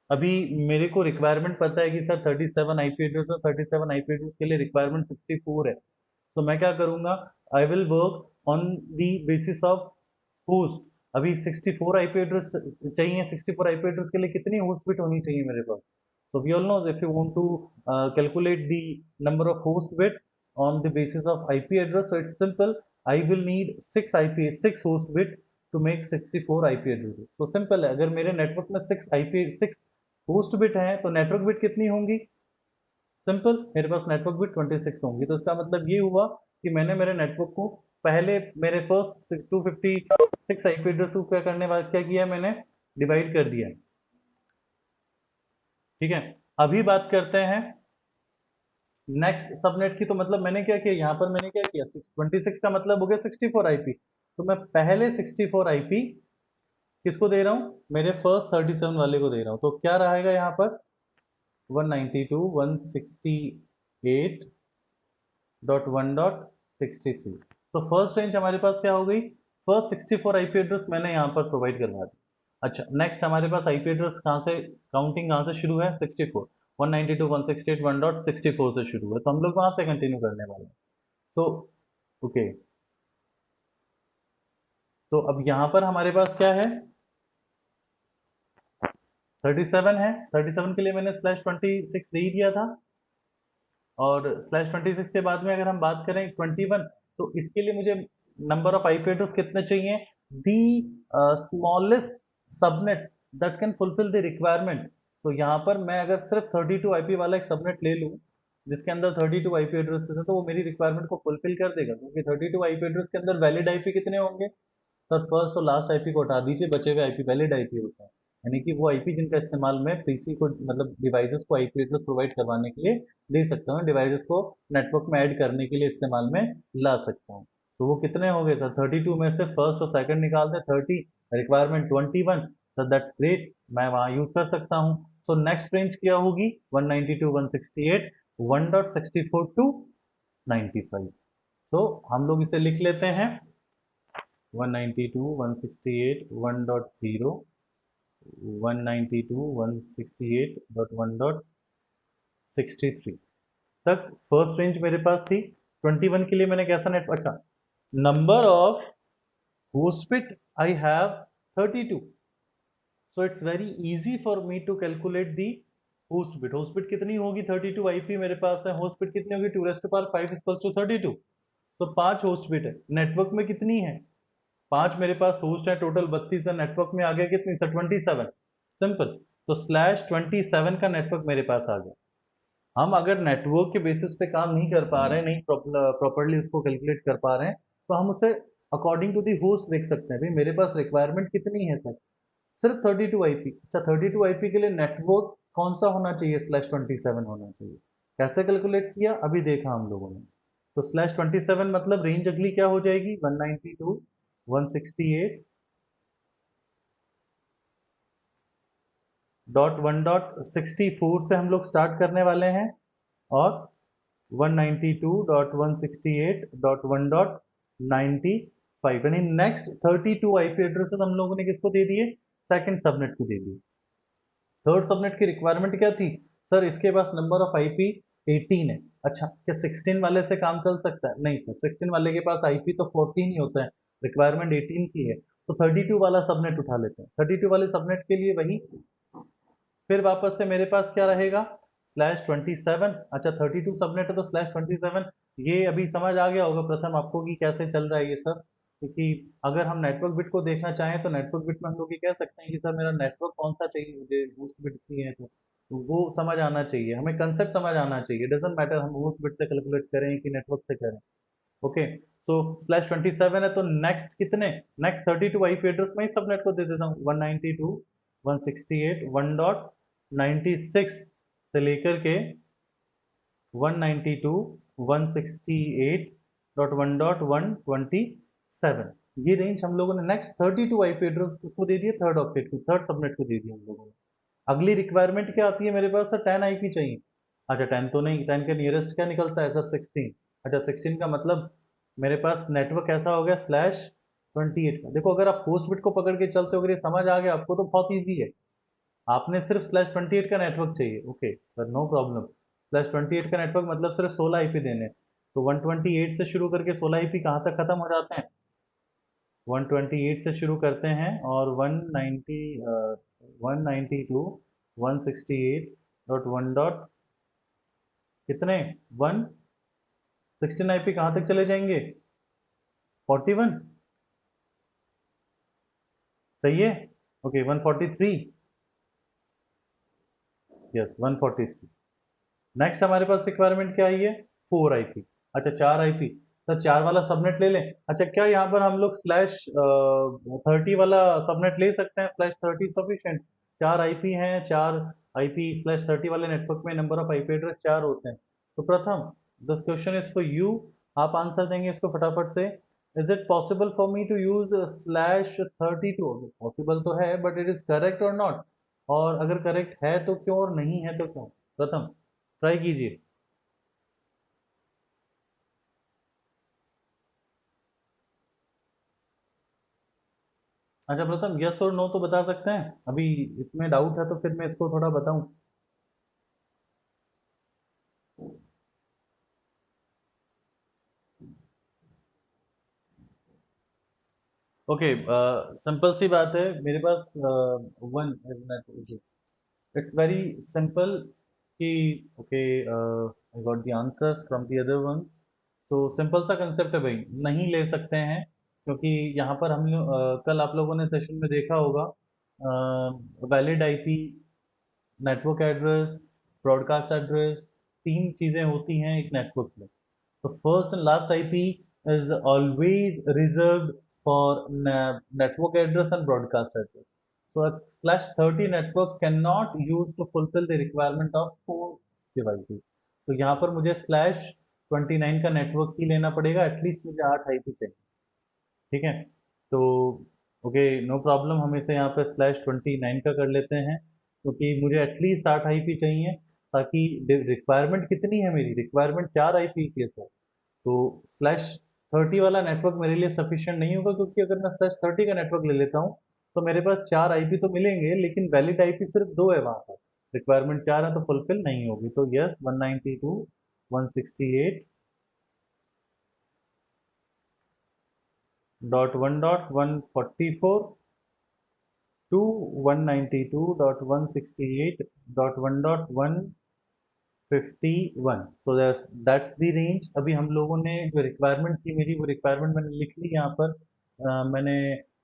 अभी मेरे को requirement पता है कि sir 37 IP address और 37 IP address के लिए requirement 64 है. तो मैं क्या करूँगा, I will work on the basis of host. अभी 64 IP एड्रेस चाहिए, 64 IP एड्रेस के लिए कितनी होस्ट बिट होनी चाहिए मेरे पास? So we all know if you want to calculate the number of host bit on the basis of IP address, so it's simple. I will need 6 host bit to make 64 IP addresses. So simple है, अगर मेरे network में 6 host bit हैं तो network bit कितनी होंगी? Simple, मेरे पास network bit 26 होंगी. तो इसका मतलब ये हुआ कि मैंने मेरे नेटवर्क को पहले मेरे फर्स्ट 256 IP एड्रेस को क्या करने वाला क्या किया, मैंने डिवाइड कर दिया. ठीक है, अभी बात करते हैं नेक्स्ट सबनेट की. तो मतलब मैंने क्या किया, यहाँ पर मैंने क्या किया, 26 का मतलब हो गया 64 IP. तो मैं पहले 64 IP किसको दे रहा हूँ, मेरे फर्स्ट 37 वाले को दे रहा हूँ. तो क्या रहेगा यहाँ पर 192.168.1.63. तो फर्स्ट रेंज हमारे पास क्या हो गई, फर्स्ट 64 IP एड्रेस मैंने यहाँ पर प्रोवाइड करवा दी. अच्छा, नेक्स्ट हमारे पास IP एड्रेस कहाँ से, काउंटिंग कहाँ से शुरू है, 64, 192.168.1.64 से शुरू है. तो हम लोग वहाँ से कंटिन्यू करने वाले हैं. तो ओके, तो अब यहाँ पर हमारे पास क्या है, 37 है. 37 के लिए मैंने /26 दे ही दिया था. और /26 के बाद में अगर हम बात करें 21, तो इसके लिए मुझे नंबर ऑफ IP एड्रेस कितने चाहिए, the smallest subnet that can fulfil the requirement. तो यहाँ पर मैं अगर सिर्फ 32 IP वाला एक सबनेट ले लूँ जिसके अंदर 32 IP एड्रेसेस है, तो वो मेरी रिक्वायरमेंट को फुलफिल कर देगा. क्योंकि 32 IP एड्रेस के अंदर वैलिड IP कितने होंगे, सर फर्स्ट और लास्ट IP को हटा दीजिए, बचे हुए IP वैलिड IP होते हैं. यानी कि वो IP जिनका इस्तेमाल मैं PC को मतलब डिवाइसेस को IP एड्रेस प्रोवाइड करवाने के लिए दे सकता हूँ, डिवाइसेस को नेटवर्क में ऐड करने के लिए इस्तेमाल में ला सकता हूँ. तो वो कितने हो गए सर, 32 में से फर्स्ट और सेकंड निकाल दें, 30, रिक्वायरमेंट 21. सर दैट्स ग्रेट, मैं वहाँ यूज कर सकता हूँ. सो नेक्स्ट रेंज क्या होगी, 192.168 1.64 to 95. तो हम लोग इसे लिख लेते हैं 192.168 1.0 192.168.1.63 तक फर्स्ट रेंज मेरे पास थी. 21 के लिए मैंने कैसा नेट, अच्छा, number of host bit I have 32. So it's very easy for me to calculate the host bit. Host bit कितनी होगी, 32 IP मेरे पास है. होस्ट बिट कितनी होगी, 2⁵ इक्वल्स टू 32. तो 5 होस्ट बिट है. नेटवर्क में कितनी है, 5 मेरे पास होस्ट है, टोटल 32 है. नेटवर्क में आ गया कितनी, 27. सिंपल. तो /27 का नेटवर्क मेरे पास आ गया. हम अगर नेटवर्क के बेसिस पे काम नहीं कर पा रहे हैं, नहीं प्रॉपरली उसको कैलकुलेट कर पा रहे हैं, तो हम उसे अकॉर्डिंग टू दी होस्ट देख सकते हैं. भाई मेरे पास रिक्वायरमेंट कितनी है सर, सिर्फ 32 IP. अच्छा, 32 IP के लिए नेटवर्क कौन सा होना चाहिए, /27 होना चाहिए. कैसे कैलकुलेट किया, अभी देखा हम लोगों ने. तो /27 मतलब रेंज अगली क्या हो जाएगी, 192.168.1.64 से हम लोग स्टार्ट करने वाले हैं, और 192.168.1.95. यानी नेक्स्ट 32 IP एड्रेसेस हम लोगों ने किसको दे दिए, सेकंड सबनेट को दे दिए. थर्ड सबनेट की रिक्वायरमेंट क्या थी, सर इसके पास नंबर ऑफ IP 18 है. अच्छा, क्या 16 वाले से काम चल सकता है, नहीं सर, 16 वाले के पास IP तो 14 ही होता है, रिक्वायरमेंट 18 की है. तो 32 वाला सबनेट उठा लेते हैं. 32 वाले सबनेट के लिए वही, फिर वापस से मेरे पास क्या रहेगा, /27. अच्छा, 32 सबनेट है तो /27, ये अभी समझ आ गया होगा प्रथम आपको कि कैसे चल रहा है ये सब. क्योंकि अगर हम नेटवर्क बिट को देखना चाहें तो नेटवर्क बिट में हम लोग ये कह सकते हैं कि सर मेरा नेटवर्क कौन सा चाहिए, मुझे होस्ट बिट इतनी है तो वो समझ आना चाहिए, हमें कंसेप्ट समझ आना चाहिए। डजेंट मैटर हम होस्ट बिट से कैलकुलेट करें कि नेटवर्क से करें। ओके, सो /27 है तो नेक्स्ट कितने, नेक्स्ट 32 आईपी एड्रेस में ही सबनेट को दे देता हूँ 192.168.1.96 से लेकर के 192.168.1.127, ये रेंज हम लोगों ने नेक्स्ट 32 आईपी एड्रेस किसको दे दिए, थर्ड ऑब्जेक्ट को, थर्ड सबनेट को दे दिया हम लोगों ने। अगली रिक्वायरमेंट क्या आती है मेरे पास, सर 10 आईपी चाहिए। अच्छा 10 तो नहीं, 10 के नियरेस्ट क्या निकलता है सर 16। अच्छा 16 का मतलब मेरे पास नेटवर्क ऐसा हो गया /28 का। देखो अगर आप होस्ट बिट को पकड़ के चलते हो, अगर ये समझ आ गया आपको तो बहुत ईजी है। आपने सिर्फ /28 का नेटवर्क चाहिए, ओके सर नो प्रॉब्लम। /28 का नेटवर्क मतलब सिर्फ 16 आईपी देने, तो 128 से शुरू करके 16 आईपी कहाँ तक खत्म हो जाते हैं, 128 से शुरू करते हैं और 192.168 डॉट कितने 116 आईपी कहाँ तक चले जाएंगे, 41, सही है। Okay 143, yes 143। नेक्स्ट हमारे पास रिक्वायरमेंट क्या आई है, 4 आईपी। अच्छा 4 आईपी, तो 4 वाला सबनेट ले लें। अच्छा क्या यहाँ पर हम लोग /30 वाला सबनेट ले सकते हैं, /30 सफिशिएंट, 4 आईपी हैं, 4 आईपी /30 वाले नेटवर्क में नंबर ऑफ आईपी एड्रेस 4 होते हैं। तो Pratham this question is for you, आप आंसर देंगे इसको फटाफट से। Is it possible for me to use /32, possible तो है बट इट इज करेक्ट और नॉट, और अगर करेक्ट है तो क्यों और नहीं है तो क्यों, प्रथम ट्राई कीजिए। अच्छा प्रथम यस और नो तो बता सकते हैं, अभी इसमें डाउट है तो फिर मैं इसको थोड़ा बताऊं। ओके सिंपल सी बात है, मेरे पास वन इट्स वेरी सिंपल कि okay I got the answer from the other one. तो सिंपल सा कंसेप्ट है भाई, नहीं ले सकते हैं क्योंकि यहाँ पर हम लोग कल आप लोगों ने सेशन में देखा होगा valid IP, network address, broadcast address, तीन चीज़ें होती हैं एक नेटवर्क में। तो first and last IP is always reserved for network address and broadcast address. So a /30 network cannot use to fulfill the requirement of 4 devices. तो यहाँ पर मुझे /29 का नेटवर्क ही लेना पड़ेगा, एटलीस्ट मुझे 8 आईपी चाहिए, ठीक है। तो ओके नो प्रॉब्लम, हम इसे यहाँ पे /29 का कर लेते हैं क्योंकि मुझे एटलीस्ट 8 आईपी चाहिए, ताकि रिक्वायरमेंट कितनी है मेरी, रिक्वायरमेंट 4 आईपी की है सर। तो /30 वाला नेटवर्क मेरे लिए सफिशिएंट नहीं होगा, क्योंकि अगर मैं /30 का नेटवर्क ले लेता हूँ तो मेरे पास 4 आईपी तो मिलेंगे लेकिन वैलिड आईपी सिर्फ 2 है, वहाँ पर रिक्वायरमेंट 4 है तो फुलफिल नहीं होगी। तो yes 192.168.1.144 to 192.168.1.151, so that's the range। अभी हम लोगों ने जो रिक्वायरमेंट थी मेरी, वो रिक्वायरमेंट मैंने लिख ली यहाँ पर। मैंने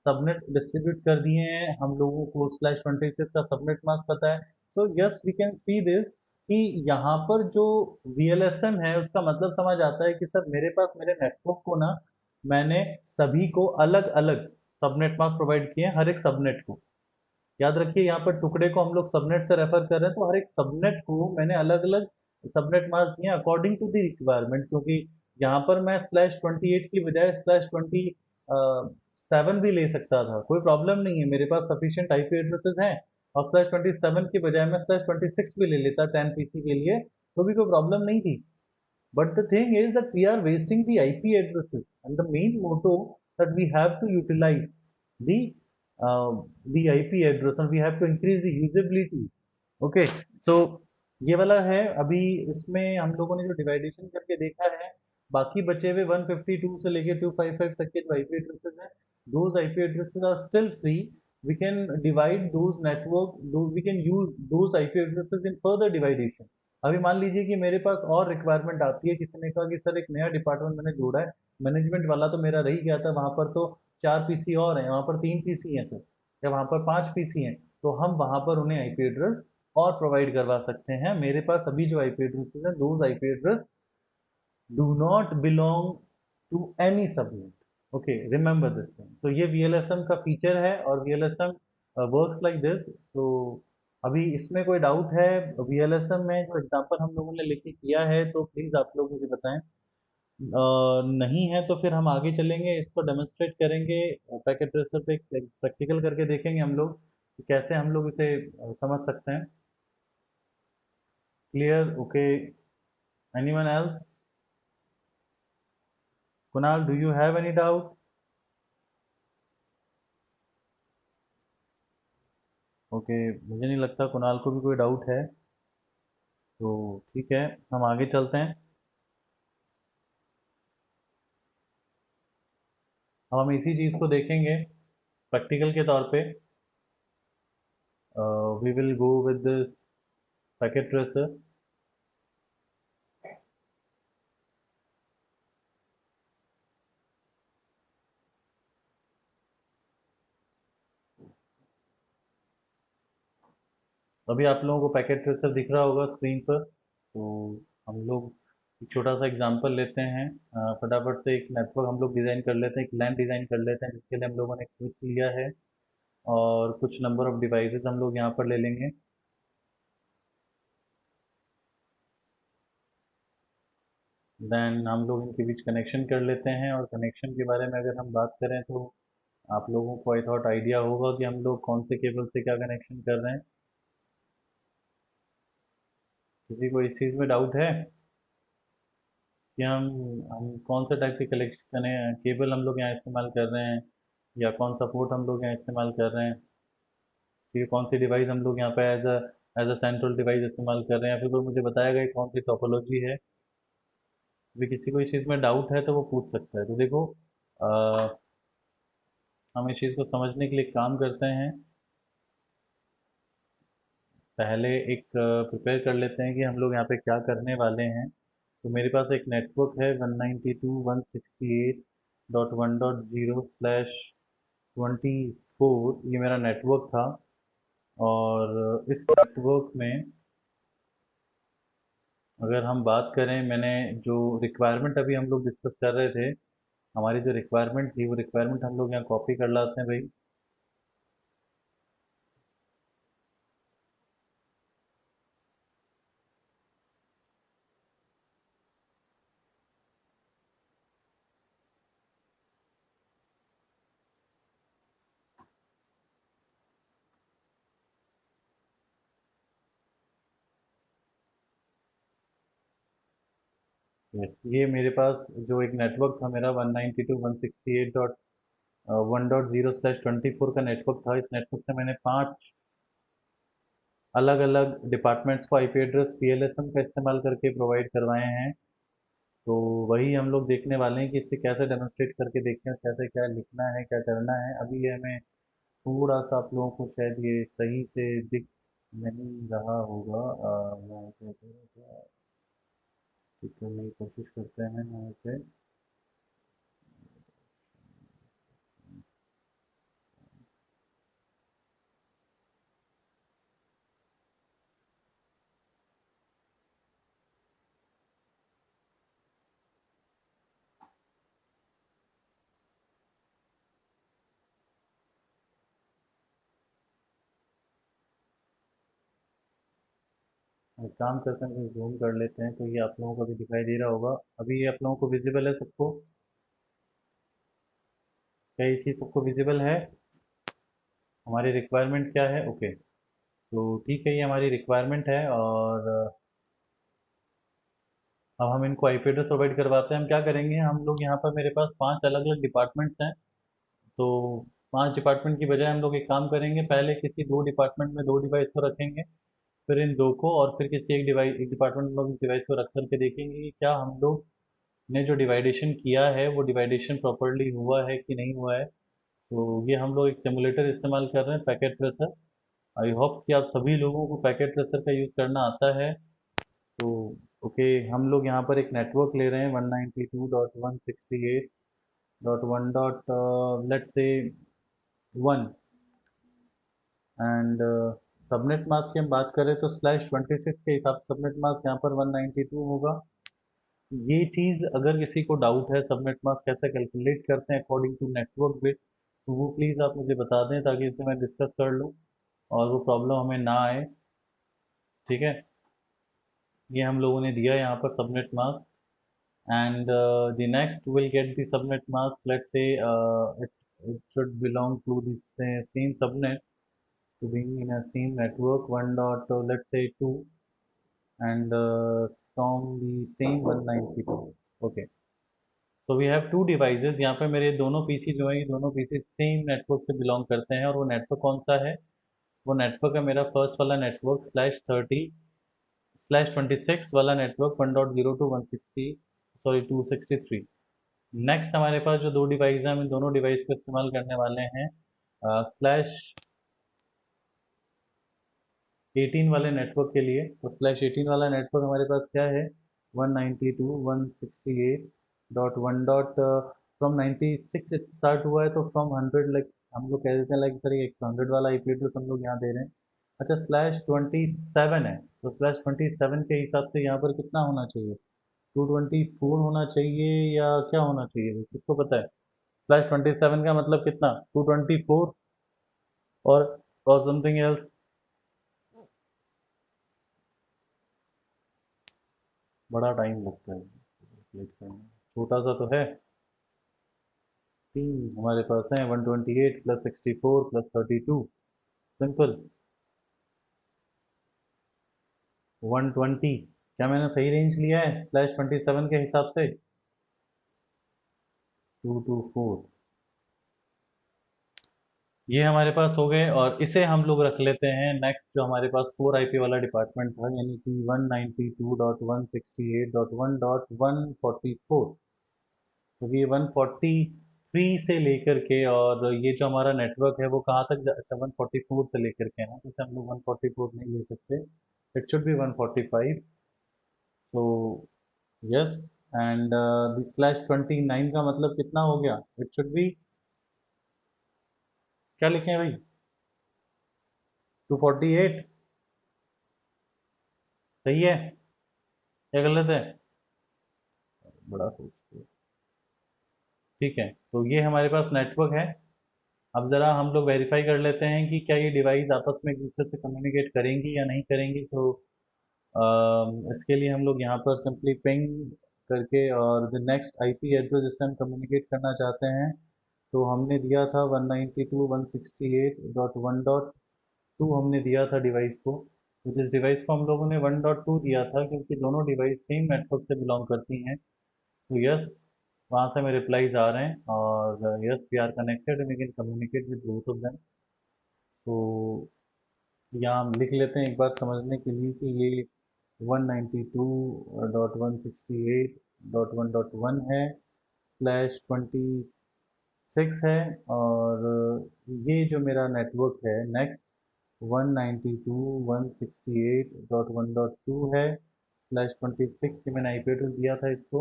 सबनेट डिस्ट्रीब्यूट कर दिए हैं, हम लोगों को /26 का सबनेट मास्क पता है। So yes we can see this कि यहाँ पर जो VLSM है उसका मतलब समझ आता है कि सर मेरे पास मेरे नेटवर्क को ना, मैंने सभी को अलग अलग सबनेट मास्क प्रोवाइड किए हैं, हर एक सबनेट को। याद रखिए यहाँ पर टुकड़े को हम लोग सबनेट से रेफर कर रहे हैं, तो हर एक सबनेट को मैंने अलग अलग सबनेट मास्क दिए अकॉर्डिंग टू द रिक्वायरमेंट, क्योंकि यहाँ पर मैं /28 की बजाय /27 भी ले सकता था, कोई प्रॉब्लम नहीं है, मेरे पास सफिशिएंट आईपी एड्रेसेस हैं। और /27 की बजाय मैं /26 भी ले लेता 10 पीसी के लिए, तो भी कोई प्रॉब्लम नहीं थी। But the thing is that we are wasting the IP addresses, and the main motto that we have to utilize the the IP address, and we have to increase the usability. Okay, so ये वाला है। अभी इसमें हम लोगों ने जो डिवाइडेशन करके देखा है, बाकी बचे हुए 152 से लेके 255 तक के जो IP addresses हैं, those IP addresses are still free. We can divide those network, we can use those IP addresses in further dividation. अभी मान लीजिए कि मेरे पास और रिक्वायरमेंट आती है, किसी ने कहा कि सर एक नया डिपार्टमेंट मैंने जोड़ा है, मैनेजमेंट वाला तो मेरा रह ही गया था, वहाँ पर तो 4 पीसी और हैं, वहाँ पर 3 पीसी हैं सर, या वहाँ पर 5 पीसी हैं, तो हम वहाँ पर उन्हें आईपी एड्रेस और प्रोवाइड करवा सकते हैं। मेरे पास अभी जो आईपी एड्रेसेस हैं, those IP address do not belong to any subnet. Okay, remember this thing. तो ये VLSM का फीचर है और VLSM वर्क्स लाइक दिस। तो अभी इसमें कोई डाउट है? VLSM में जो एग्जांपल हम लोगों ने लेके किया है तो प्लीज़ आप लोग मुझे बताएं। नहीं है तो फिर हम आगे चलेंगे, इसको डेमोन्स्ट्रेट करेंगे, पैकेट ट्रेसर पे प्रैक्टिकल करके देखेंगे हम लोग कि कैसे हम लोग इसे समझ सकते हैं। Clear? Okay, anyone else? Kunal, do you have any doubt? Okay, मुझे नहीं लगता कुणाल को भी कोई डाउट है, तो ठीक है, हम आगे चलते हैं। अब हम इसी चीज़ को देखेंगे प्रैक्टिकल के तौर पे। We will go with this packet tracer. अभी आप लोगों को पैकेट ट्रेसर दिख रहा होगा स्क्रीन पर, तो हम लोग एक छोटा सा एग्जांपल लेते हैं। फटाफट से एक नेटवर्क हम लोग डिज़ाइन कर लेते हैं, एक लैन डिज़ाइन कर लेते हैं, जिसके लिए हम लोगों ने एक स्विच लिया है और कुछ नंबर ऑफ डिवाइसेस हम लोग यहाँ पर ले लेंगे। देन हम लोग इनके बीच कनेक्शन कर लेते हैं, और कनेक्शन के बारे में अगर हम बात करें तो आप लोगों को आई थॉट आइडिया होगा कि हम लोग कौन से केबल से क्या कनेक्शन कर रहे हैं। किसी को इस चीज़ में डाउट है कि हम कौन सा टाइप के कलेक्शन केबल हम लोग यहाँ इस्तेमाल कर रहे हैं, या कौन सा पोर्ट हम लोग यहाँ इस्तेमाल कर रहे हैं, ठीक है, कौन सी डिवाइस हम लोग यहाँ पे एज अ सेंट्रल डिवाइस इस्तेमाल कर रहे हैं, या फिर कोई मुझे बताएगा कि कौन सी टोपोलॉजी है। अभी किसी को इस चीज़ में डाउट है तो वो पूछ सकता है। तो देखो, अ, हम इस चीज़ को समझने के लिए काम करते हैं। पहले एक प्रिपेयर कर लेते हैं कि हम लोग यहाँ पे क्या करने वाले हैं। तो मेरे पास एक नेटवर्क है 192.168.1.0/24, ये मेरा नेटवर्क था। और इस नेटवर्क में अगर हम बात करें, मैंने जो रिक्वायरमेंट अभी हम लोग डिस्कस कर रहे थे, हमारी जो रिक्वायरमेंट थी वो रिक्वायरमेंट हम लोग यहाँ कॉपी कर लाते हैं भाई। यस, ये मेरे पास जो एक नेटवर्क था मेरा 192.168.1.0/24 का नेटवर्क था। इस नेटवर्क से मैंने 5 अलग अलग डिपार्टमेंट्स को आईपी एड्रेस पीएलएसएम का इस्तेमाल करके प्रोवाइड करवाए हैं। तो वही हम लोग देखने वाले हैं कि इससे कैसे डेमोन्स्ट्रेट करके देखें, कैसे क्या लिखना है, क्या करना है। अभी ये हमें थोड़ा सा आप लोगों को शायद ये सही से दिख नहीं रहा होगा। मैं इसे थोड़ा सा ठीक करने की कोशिश करते हैं। हम इसे एक काम करते हैं, जूम कर लेते हैं, तो ये आप लोगों को भी दिखाई दे रहा होगा। अभी ये आप लोगों को विजिबल है सबको? क्या ये चीज़ सबको विजिबल है? हमारी रिक्वायरमेंट क्या है? ओके, तो ठीक है, ये हमारी रिक्वायरमेंट है। और अब हम इनको आईपी एड्रेस प्रोवाइड करवाते हैं। हम क्या करेंगे, हम लोग यहाँ पर मेरे पास 5 अलग अलग डिपार्टमेंट्स हैं, तो 5 डिपार्टमेंट की बजाय हम लोग एक काम करेंगे, पहले किसी 2 डिपार्टमेंट में 2 डिवाइस को रखेंगे, फिर इन 2 को, और फिर किसी एक डिपार्टमेंट में इस डिवाइस को रख करके देखेंगे कि क्या हम लोग ने जो डिवाइडेशन किया है वो डिवाइडेशन प्रॉपरली हुआ है कि नहीं हुआ है। तो ये हम लोग एक सिमुलेटर इस्तेमाल कर रहे हैं, पैकेट ट्रेसर। आई होप कि आप सभी लोगों को पैकेट ट्रेसर का यूज़ करना आता है। तो ओके, हम लोग यहाँ पर एक नेटवर्क ले रहे हैं 192.168.1 let's say 1 and subnet mask की हम बात करें तो /26 के हिसाब से सबनेट मास्क यहाँ पर 192 होगा। ये चीज़ अगर किसी को डाउट है सबनेट मास्क कैसे कैलकुलेट करते हैं अकॉर्डिंग टू नेटवर्क बिट, तो वो प्लीज़ आप मुझे बता दें ताकि इसे मैं डिस्कस कर लूँ और वो प्रॉब्लम हमें ना आए। ठीक है, ये हम लोगों ने दिया यहाँ पर subnet mask and the next will get the subnet mask. Let's say it should belong to the same subnet to being in a same network 1 dot let's say 2 and from the same 192. Okay, so we have two devices. यहाँ पे मेरे दोनों PC जो है ये दोनों PC same network से belong करते हैं और वो नेटवर्क कौन सा है? वो नेटवर्क है मेरा फर्स्ट वाला नेटवर्क /30/26 वाला नेटवर्क 1.0 to 160 सॉरी 263। नेक्स्ट हमारे पास जो दो डिवाइस हैं हम इन दोनों डिवाइस को इस्तेमाल करने वाले हैं /18 वाले नेटवर्क के लिए। तो /18 वाला नेटवर्क हमारे पास क्या है? 192.168.1 डॉट फ्रॉम 96 स्टार्ट हुआ है तो फ्रॉम 100 लाइक हम लोग कह देते हैं लाइक सर 100 वाला IP एड्रेस हम लोग यहाँ दे रहे हैं। अच्छा /27 है तो /27 के हिसाब से यहाँ पर कितना होना चाहिए? 224 होना चाहिए या क्या होना चाहिए, किसको पता है? /27 का मतलब कितना? 224 और समथिंग एल्स? बड़ा टाइम लगता है कैलकुलेट करने में। छोटा सा तो है, तीन हमारे पास है 128 + 64 + 32 सिंपल 120। क्या मैंने सही रेंज लिया है /27 के हिसाब से? 224 ये हमारे पास हो गए और इसे हम लोग रख लेते हैं नेक्स्ट जो हमारे पास 4 IP वाला डिपार्टमेंट था यानी कि 192.168.1.144। तो ये 143 से लेकर के और ये जो हमारा नेटवर्क है वो कहाँ तक अच्छा 144 से लेकर के ना, जैसे हम लोग 144 नहीं ले सकते, इट शुड बी 145। तो यस एंड द /29 का मतलब कितना हो गया? इट शुड बी क्या लिखे हैं भाई? 248 सही है या गलत है? बड़ा सोचते हो। ठीक है, तो ये हमारे पास नेटवर्क है। अब ज़रा हम लोग वेरीफाई कर लेते हैं कि क्या ये डिवाइस आपस में एक दूसरे से कम्युनिकेट करेंगी या नहीं करेंगी। तो इसके लिए हम लोग यहाँ पर सिंपली पिंग करके और द नेक्स्ट IP एड्रेस जिससे हम कम्युनिकेट करना चाहते हैं तो हमने दिया था 192.168.1.2 हमने दिया था डिवाइस को। तो जिस डिवाइस को हम लोगों ने 1.2 दिया था क्योंकि दोनों डिवाइस सेम नेटवर्क से बिलोंग करती हैं तो यस वहाँ से हमें रिप्लाईज आ रहे हैं और yes we are connected and we can communicate with both of them. तो यहाँ हम लिख लेते हैं एक बार समझने के लिए कि ये 192.168.1.1 है /26 है और ये जो मेरा नेटवर्क है नेक्स्ट 192.168.1.2 है /26 ये मैंने IP एड्रेस दिया था इसको।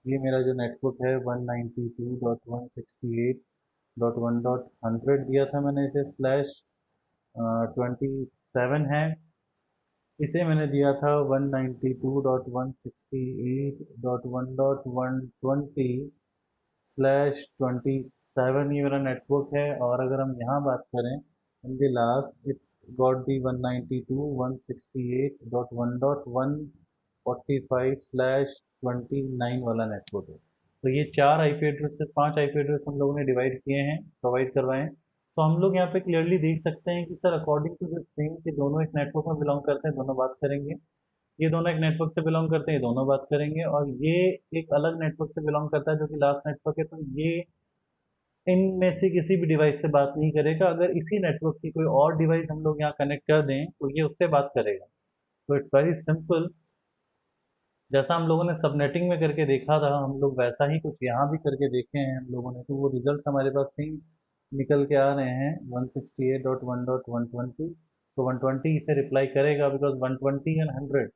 ये मेरा जो नेटवर्क है 192.168.1.100 दिया था मैंने इसे /27 है। इसे मैंने दिया था 192.168.1.120 ये मेरा नेटवर्क है। और अगर हम यहाँ बात करें in the last it got the 192.168.1.145/29 वाला नेटवर्क है। तो ये 4 IP एड्रेस से 5 IP एड्रेस हम लोगों ने डिवाइड किए हैं, प्रोवाइड करवाए हैं। तो हम लोग यहाँ पे क्लियरली देख सकते हैं कि sir according to this thing कि दोनों एक नेटवर्क में बिलोंग करते हैं, दोनों बात करेंगे। ये दोनों एक नेटवर्क से बिलोंग करते हैं, ये दोनों बात करेंगे। और ये एक अलग नेटवर्क से बिलोंग करता है जो कि लास्ट नेटवर्क है, तो ये इनमें से किसी भी डिवाइस से बात नहीं करेगा। अगर इसी नेटवर्क की कोई और डिवाइस हम लोग यहाँ कनेक्ट कर दें तो ये उससे बात करेगा। तो इट्स वेरी सिंपल, जैसा हम लोगों ने सबनेटिंग में करके देखा था हम लोग वैसा ही कुछ यहाँ भी करके देखे हैं हम लोगों ने। तो वो रिजल्ट हमारे पास सेम निकल के आ रहे हैं 168.1.120। तो 120 इसे रिप्लाई करेगा बिकॉज 120 एंड 100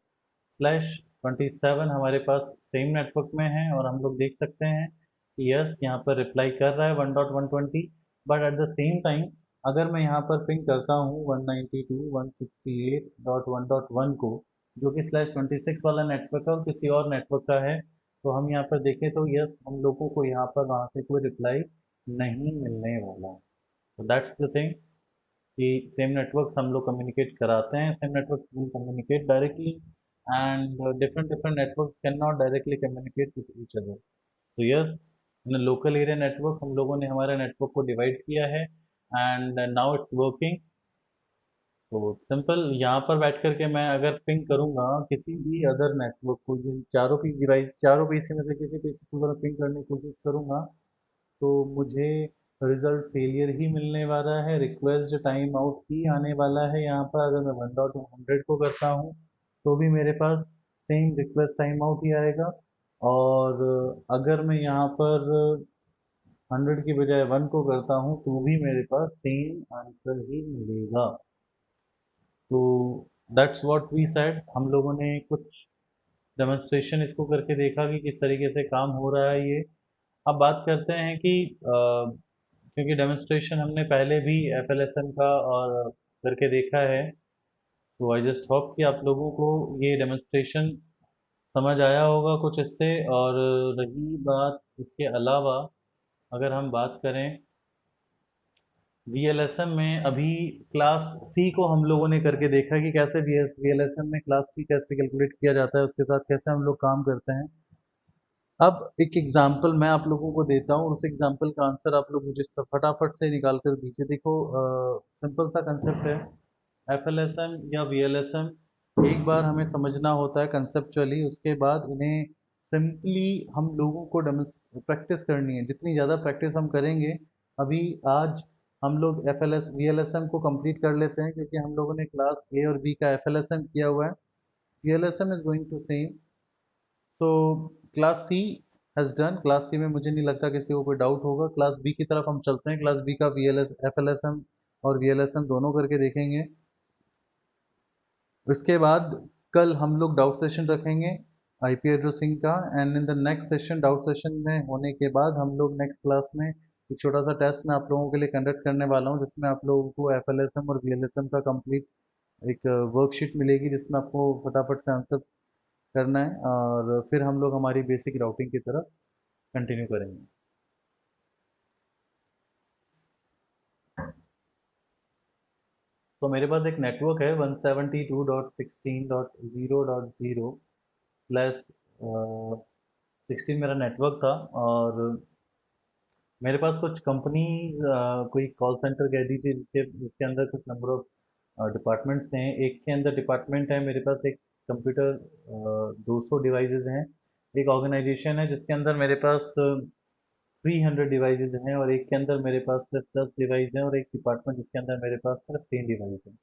/27 हमारे पास सेम नेटवर्क में है और हम लोग देख सकते हैं कि यस यहाँ पर रिप्लाई कर रहा है 1.120, but at the same time अगर मैं यहाँ पर पिंग करता हूँ 192.168.1.1 को, जो कि /26 वाला नेटवर्क है और किसी और नेटवर्क का है, तो हम यहाँ पर देखें तो यस हम लोगों को यहाँ पर वहाँ से कोई रिप्लाई नहीं मिलने वाला। तो दैट्स द थिंग कि सेम नेटवर्क्स हम लोग कम्युनिकेट कराते हैं, same networks will communicate directly and different different networks can not directly communicate with each other. तो yes in local area network हम लोगों ने हमारे नेटवर्क को डिवाइड किया है एंड नाउ इट्स वर्किंग। तो सिंपल यहाँ पर बैठ करके मैं अगर पिंग करूँगा किसी भी अदर नेटवर्क को, जिन चारों की डिवाइस चारों पीसी में से किसी पीसी को अगर पिंग करने की कोशिश करूँगा तो मुझे रिजल्ट फेलियर ही मिलने वाला है, रिक्वेस्ट टाइम आउट ही आने वाला है। यहाँ पर अगर मैं 1.100 को करता हूँ तो भी मेरे पास सेम रिक्वेस्ट टाइम आउट ही आएगा, और अगर मैं यहाँ पर 100 की बजाय 1 को करता हूँ तो भी मेरे पास सेम आंसर ही मिलेगा। तो दैट्स व्हाट वी सेड। हम लोगों ने कुछ डेमोन्स्ट्रेशन इसको करके देखा कि किस तरीके से काम हो रहा है ये। अब बात करते हैं कि क्योंकि डेमोन्स्ट्रेशन हमने पहले भी एफएलएसएम का और करके देखा है, तो आई जस्ट होप कि आप लोगों को ये डेमोन्स्ट्रेशन समझ आया होगा कुछ इससे। और रही बात इसके अलावा, अगर हम बात करें वीएलएसएम में, अभी क्लास सी को हम लोगों ने करके देखा है कि कैसे वीएलएसएम में क्लास सी कैसे कैलकुलेट किया जाता है, उसके साथ कैसे हम लोग काम करते हैं। अब एक एग्जाम्पल मैं आप लोगों को देता हूँ, उस एग्जाम्पल का आंसर आप लोग मुझे फटाफट से निकाल कर दीजिए। देखो सिंपल सा कंसेप्ट है, एफएलएसएम या वीएलएसएम एक बार हमें समझना होता है कंसेप्चुअली, उसके बाद इन्हें सिंपली हम लोगों को प्रैक्टिस करनी है। जितनी ज़्यादा प्रैक्टिस हम करेंगे, अभी आज हम लोग वीएलएसएम को कंप्लीट कर लेते हैं क्योंकि हम लोगों ने क्लास ए और बी का एफएलएसएम किया हुआ है। VLSM is going to same. So class C has done. Class C में मुझे नहीं लगता किसी को कोई डाउट होगा। क्लास बी की तरफ हम चलते हैं, क्लास बी का एफएलएसएम और वीएलएसएम दोनों करके देखेंगे। उसके बाद कल हम लोग डाउट सेशन रखेंगे आईपी एड्रेसिंग का, and in the next session, doubt session में होने के बाद हम लोग नेक्स्ट क्लास में एक छोटा सा टेस्ट मैं आप लोगों के लिए कंडक्ट करने वाला हूँ, जिसमें आप लोगों को एफएलएसएम और वीएलएसएम का कंप्लीट एक वर्कशीट मिलेगी जिसमें आपको फटाफट से आंसर करना है, और फिर हम लोग हमारी बेसिक राउटिंग की तरफ कंटिन्यू करेंगे। तो मेरे पास एक नेटवर्क है 172.16.0.0 प्लस 16 मेरा नेटवर्क था, और मेरे पास कुछ कंपनी कोई कॉल सेंटर कह दीजिए जिसके जिसके अंदर कुछ नंबर ऑफ डिपार्टमेंट्स हैं। एक के अंदर डिपार्टमेंट है मेरे पास एक कंप्यूटर 200 डिवाइसेस हैं। एक ऑर्गेनाइजेशन है जिसके अंदर मेरे पास 300 डिवाइसेस हैं, और एक के अंदर मेरे पास सिर्फ 10 डिवाइस हैं, और एक डिपार्टमेंट जिसके अंदर मेरे पास सिर्फ 3 डिवाइस हैं।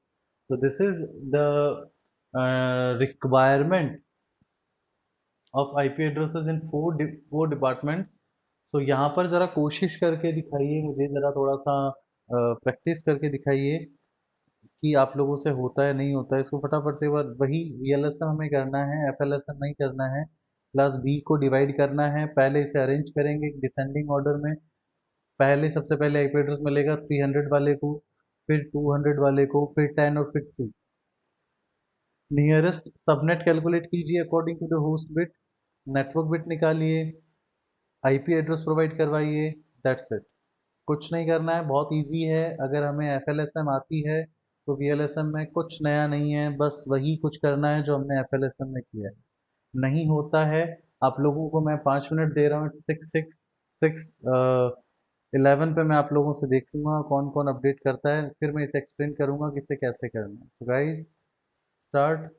So this is the requirement of IP addresses in four departments. So यहाँ पर ज़रा कोशिश करके दिखाइए, मुझे ज़रा थोड़ा सा प्रैक्टिस करके दिखाइए कि आप लोगों से होता है नहीं होता है। इसको फटाफट से एक बार वही वीएलएसएम हमें करना है, एफएलएसएम नहीं करना है। क्लास बी को डिवाइड करना है, पहले इसे अरेंज करेंगे डिसेंडिंग ऑर्डर में। पहले सबसे पहले आईपी एड्रेस मिलेगा 300 वाले को, फिर 200 वाले को, फिर 10 और फिर 2। नियरेस्ट सबनेट कैलकुलेट कीजिए according to the host bit, network bit निकालिए, आईपी एड्रेस प्रोवाइड करवाइए, दैट्स इट। कुछ नहीं करना है, बहुत इजी है। अगर हमें एफएलएसएम आती है तो वीएलएसएम में कुछ नया नहीं है, बस वही कुछ करना है जो हमने एफएलएसएम में किया है। नहीं होता है, आप लोगों को मैं 5 मिनट दे रहा हूँ, 11 पे मैं आप लोगों से देखूंगा कौन कौन अपडेट करता है, फिर मैं इसे एक्सप्लेन करूंगा कि इसे कैसे करना है। So guys start.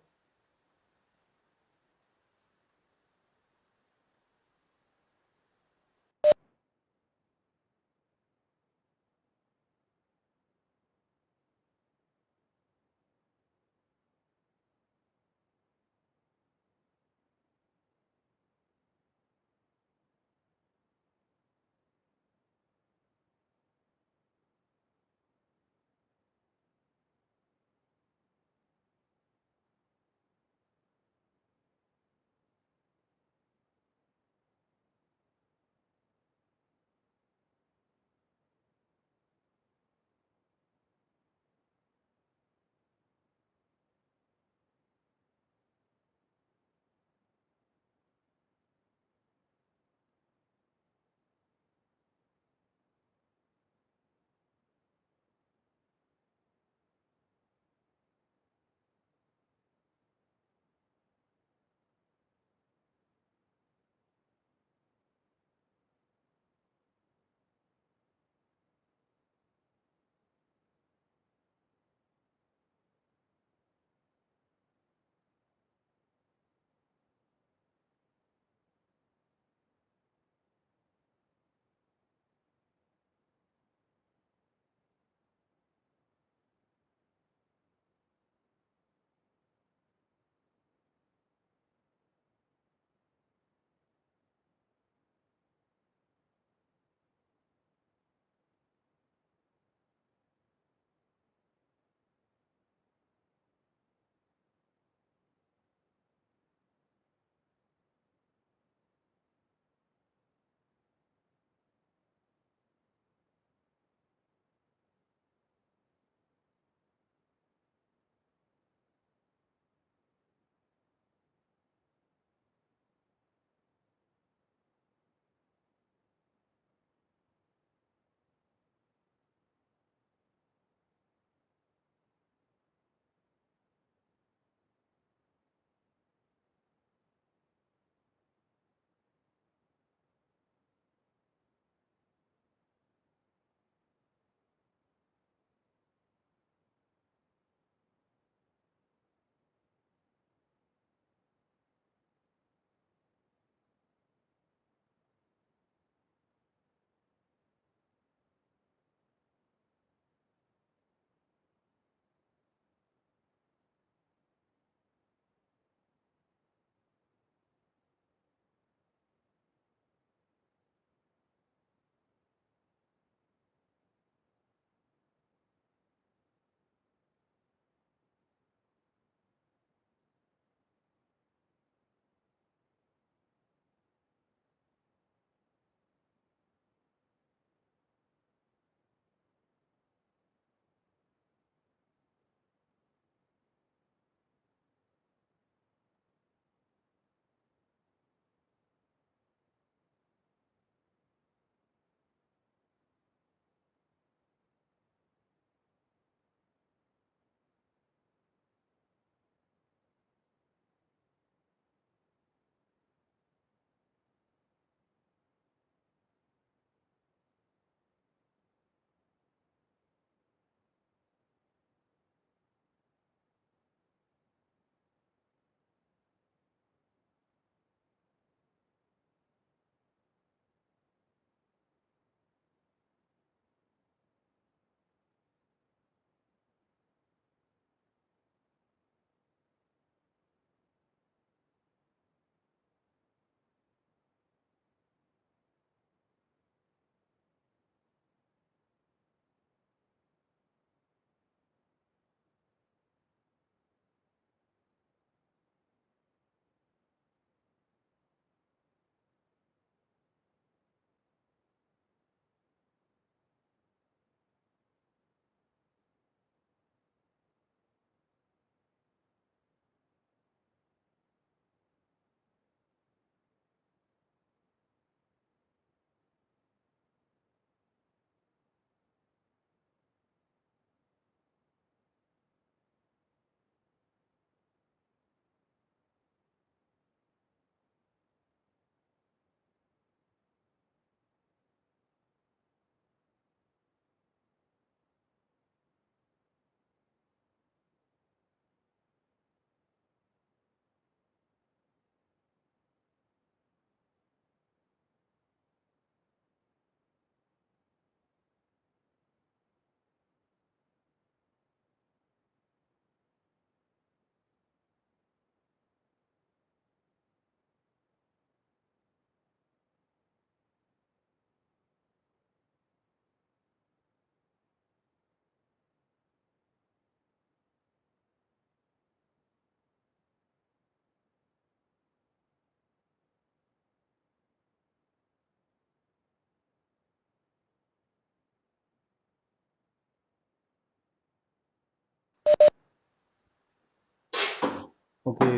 Okay,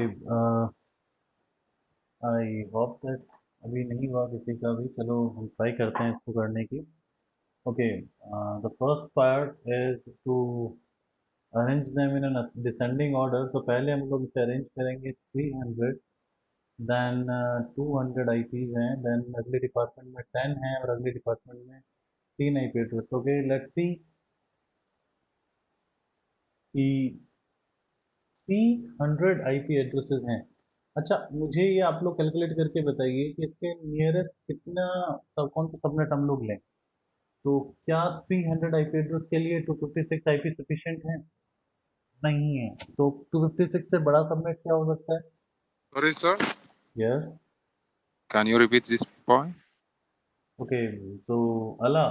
I hope that अभी नहीं हुआ किसी का भी, चलो हम ट्राई करते हैं इसको करने की। Okay, the first part is to arrange them in descending order. तो पहले हम लोग इसे अरेंज करेंगे 300, देन 200 आईपीज हैं, देन अगले डिपार्टमेंट में 10 हैं और अगले डिपार्टमेंट में 3 IP address. Okay, let's see कि 300 आईपी एड्रेसेस हैं। अच्छा, मुझे ये आप लोग कैलकुलेट करके बताइए कि इसके नियरेस्ट कितना कौन सा सबनेट हम लोग लें। तो क्या 300 आईपी एड्रेस के लिए 256 आईपी सफिशिएंट है? नहीं है। तो 256 से बड़ा सबनेट क्या हो सकता है? Sorry, sir. Yes. Can you repeat this point? Okay, so Ala,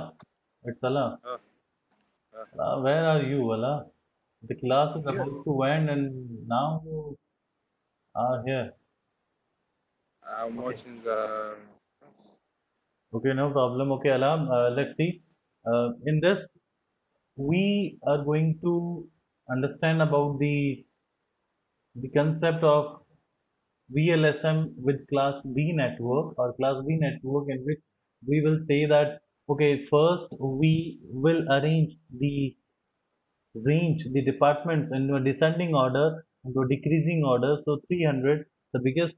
it's Ala. Uh, Where are you, Ala? The class is Here. about to end and now you are here. I'm Okay. watching the. Okay, no problem. Okay, Ala, let's see. In this, we are going to understand about the concept of VLSM with class B network or class B network, in which we will say that okay, first we will arrange the departments into a descending order, into a decreasing order. So 300, the biggest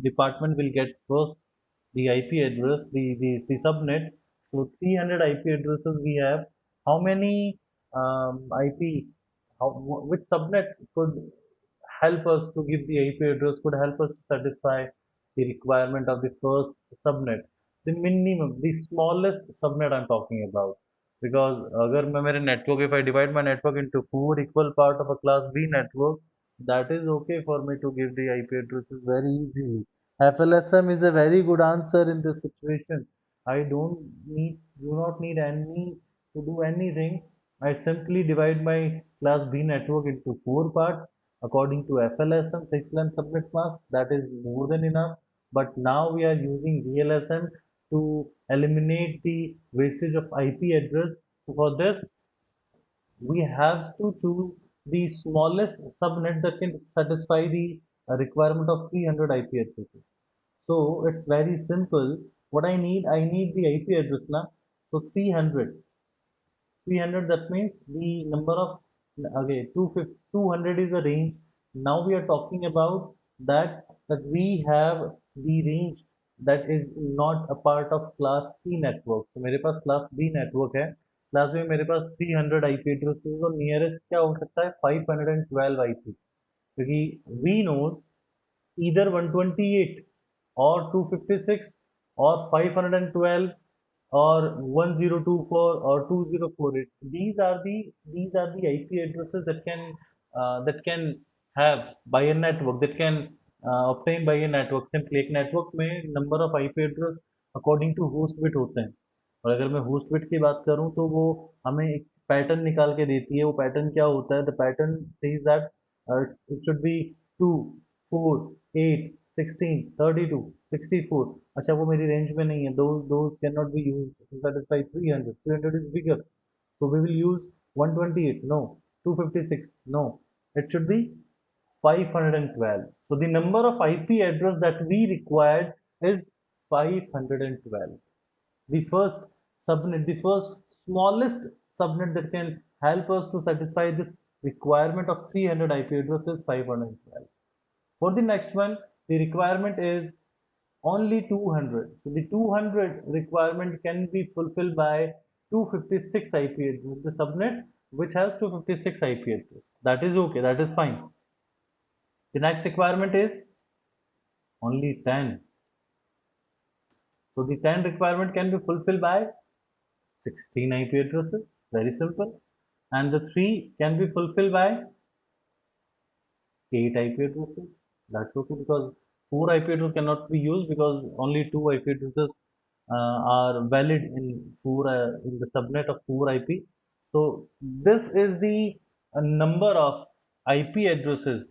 department will get first the IP address, the subnet. So 300 IP addresses we have. How many IP, which subnet could help us to give the IP address, could help us to satisfy the requirement of the first subnet? The minimum, the smallest subnet I'm talking about. Because अगर मैं मेरे network, if I divide my network into 4 equal part of a class B network, that is okay for me to give the IP addresses very easily. FLSM is a very good answer in this situation. I do not need any to do anything. I simply divide my class B network into 4 parts according to FLSM, fixed length subnet mask. That is more than enough. But now we are using VLSM to eliminate the wastage of IP address. So for this, we have to choose the smallest subnet that can satisfy the requirement of 300 IP addresses. So it's very simple. What I need the IP address now. So 300, that means the number of, okay, 200 is the range. Now we are talking about that we have the range that is not a part of class C network. तो मेरे पास class B network है, class B में मेरे पास 300 IP addresses, तो nearest क्या हो सकता है? 512 IP, क्योंकि we knows either 128 or 256 or 512 or 1024 or 2048. These are the IP addresses that can have by a network, that can obtain by a network. Simply एक network में number of IP address according to host bit होते हैं, और अगर मैं host bit की बात करूं तो वो हमें एक पैटर्न निकाल के देती है। वो पैटर्न क्या होता है? The pattern says that it should be 2, 4, 8, 16, 32, 64. अच्छा, वो मेरी रेंज में नहीं है. Those cannot be used to satisfy 300. 300 is bigger, so we will use 128. No. 256. No. It should be 512. So the number of IP address that we required is 512. The first subnet, the first smallest subnet that can help us to satisfy this requirement of 300 IP address is 512. For the next one, the requirement is only 200. So the 200 requirement can be fulfilled by 256 IP address, the subnet which has 256 IP address. That is okay, that is fine. The next requirement is only 10. So the 10 requirement can be fulfilled by 16 IP addresses, very simple. And the 3 can be fulfilled by 8 IP addresses. That's okay, because 4 IP addresses cannot be used because only 2 IP addresses are valid in the subnet of 4 IP. So this is the number of IP addresses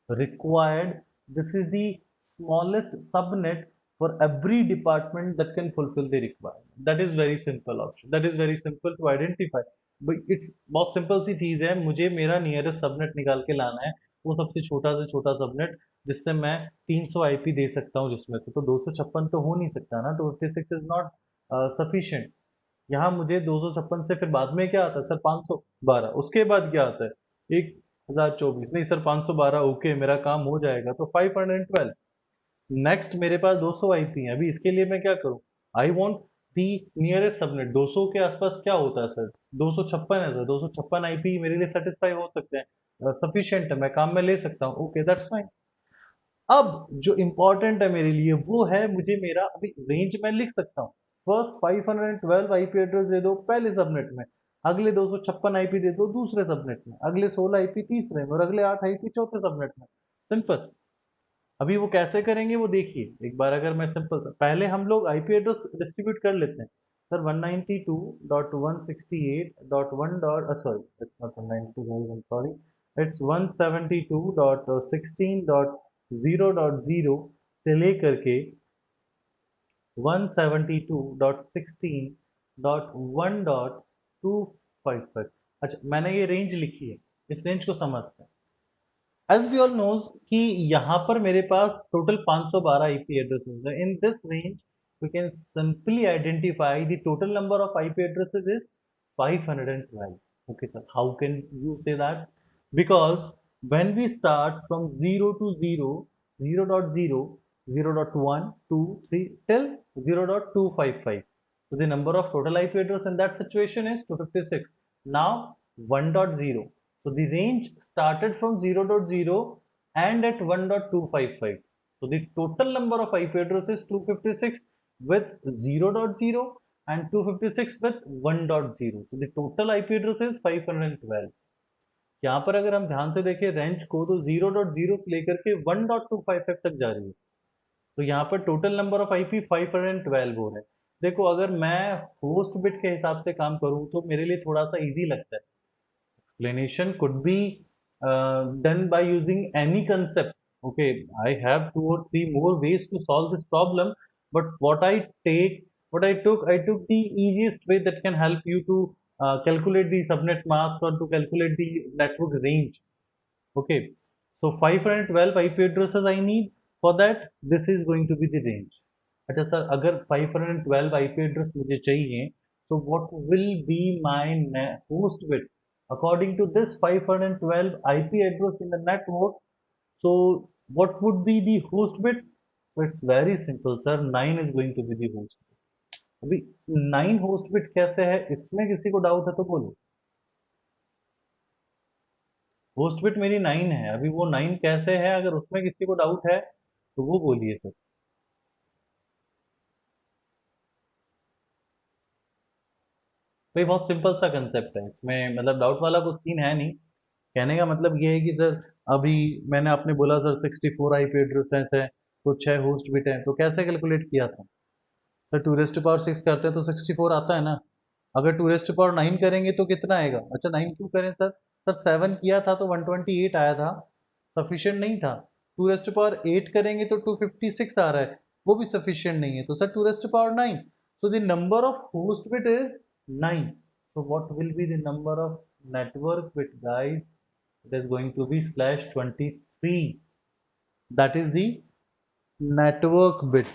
required. This is the smallest subnet for every department that can fulfill the requirement. That is very simple option. That is very simple to identify. But it's बहुत simple सी चीज़ है, मुझे मेरा nearest subnet निकाल के लाना है, वो सबसे छोटा से छोटा सबनेट जिससे मैं 300 आईपी दे सकता हूँ जिसमें से, तो 256 तो हो नहीं सकता ना, 256 इज नॉट सफिशिएंट। यहाँ मुझे 256 से फिर बाद में क्या आता है सर 512, उसके बाद क्या आता है 1024, नहीं सर 512 ओके मेरा काम हो जाएगा, तो 512। नेक्स्ट मेरे पास 200 आईपी है, अभी इसके लिए मैं क्या करूँ, I want the nearest subnet, 200 के आसपास क्या होता है सर 256 है सर, 256 आईपी मेरे लिए सेटिस्फाई हो सकते हैं, सफिशियंट है, मैं काम में ले सकता हूँ, ओके दैट्स फाइन। अब जो इंपॉर्टेंट है मेरे लिए वो है मुझे मेरा अभी रेंज में लिख सकता हूँ, फर्स्ट 512 आईपी एड्रेस दे दो पहले सबनेट में, अगले 256 आईपी दे दो दूसरे सबनेट में, अगले 16 आईपी तीसरे में और अगले 8 आईपी चौथे सबनेट में, सिंपल। अभी वो कैसे करेंगे वो देखिए एक बार, अगर मैं सिंपल पहले हम लोग आईपी एड्रेस डिस्ट्रीब्यूट कर लेते हैं sir 192.168.1 dot sorry it's not 192, sorry it's 172.16.0.0 से लेकर के 172.16.1.255। अच्छा मैंने ये रेंज लिखी है, इस रेंज को समझते हैं। As we all knows कि यहाँ पर मेरे पास टोटल 512 IP addresses है। In this range, we can simply identify the total number of IP addresses is 512. Okay, sir. How can you say that? Because when we start from 0 to 0, 0.0, 0.1, 2, 3 till 0.255. So the number of total IP address in that situation is 256. Now 1.0. So the range started from 0.0 and at 1.255. So the total number of IP addresses is 256 with 0.0 and 256 with 1.0. So the total IP address is 512. यहाँ पर अगर हम ध्यान से देखें range को तो 0.0 से लेकर के 1.255 तक जा रही है, तो यहाँ पर टोटल नंबर ऑफ आईपी 512 हो रहा है। देखो अगर मैं होस्ट बिट के हिसाब से काम करूँ तो मेरे लिए थोड़ा सा इजी लगता है, explanation could be done by using any concept. Okay, I have 2 or 3 more ways to solve this problem, but what I took the easiest way that can help you to calculate the subnet mask or to calculate the network range. Okay, so 512 IP addresses I need, for that this is going to be the range. अच्छा sir अगर 512 IP address मुझे चाहिए तो what will be my host bit according to this 512 IP address in the network? So what would be the host bit? So it's very simple sir, 9 is going to be the host bit. अभी 9 host bit कैसे है इसमें किसी को doubt है तो बोलो। Host bit मेरी 9 है, अभी वो 9 कैसे है अगर उसमें किसी को डाउट है तो वो बोलिए सर। भाई बहुत सिंपल सा कंसेप्ट है, इसमें मतलब डाउट वाला कुछ सीन है नहीं। कहने का मतलब ये है कि सर अभी मैंने आपने बोला सर 64 आईपी एड्रेसेस हैं तो 6 होस्ट बिट हैं, तो कैसे कैलकुलेट किया था सर 2⁶ करते हैं तो 64 आता है ना, अगर 2⁹ करेंगे तो कितना आएगा, अच्छा 9 क्यों करें सर, सर 7 किया था तो 128 आया था, सफिशिएंट नहीं था। 2⁸ करेंगे तो 256 आ रहा है, वो भी सफिशिएंट नहीं है, तो sir 2⁹ so the number of host bit is 9. So what will be the number of network bit guys? It is going to be /23. That is the network bit,